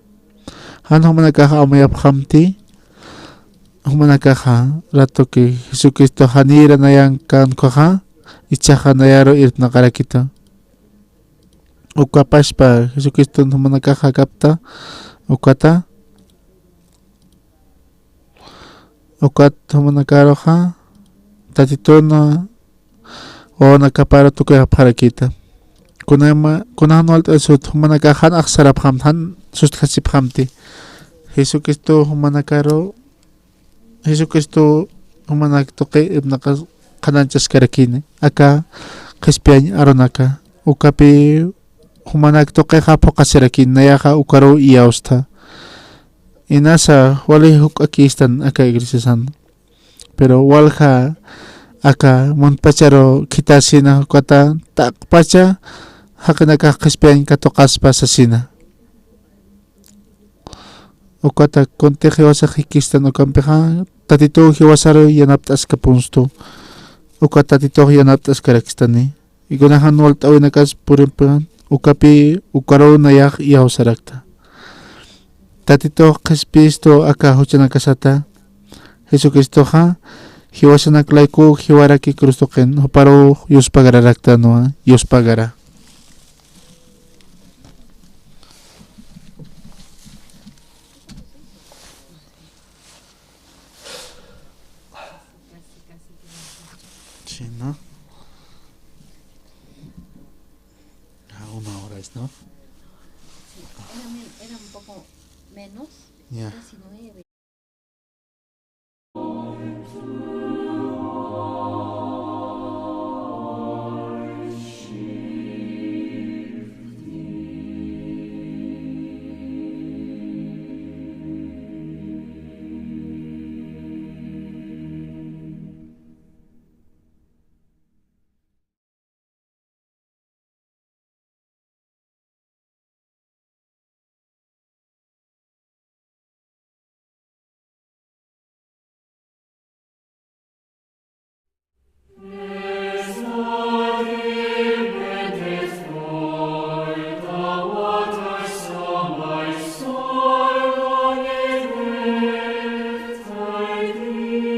han humanakaja amayaphamti humanakaja rato que Jesucristo hanira nayan kan kuja ichaja nayaro irtnaqarakita ukapashpa Jesucristo humanakaja kapta ukata ukat humanakaroja tatitona o nakaparo tukaya parakita kunahan sut humanakajan aksarapjam han sustkasiphamti Jesucristo humanakaro Jesucristo humanaktoqi ibnaqa kananchas karakini aka qispiañ arunaka ukapi humanaktoqiqa puqasirakini nayaqa ukaro iyawsta inasa wali huk akistan aka iglesiasan pero walja aka monpacharo kitasina ukata taqpacha haqinaka qispiañ katoqaspa sasina ukata kunti hiwasaq hikistan ukampiqa tatito hiwasaro yanapt'asqa punsto uka tatito yanapt'as karakistani ikunahan walt'awinakas purinpiqa ukapi ukaro nayaq iyawsarakta tatito qispisto aka huchanakasata Jesucristoqa hiwasanaklayku hiwaraki Cristoqin huparo yuspagararakta no yuspagara sí, ¿no? Una hora es, ¿no? Era un poco menos, Ya. casi 9.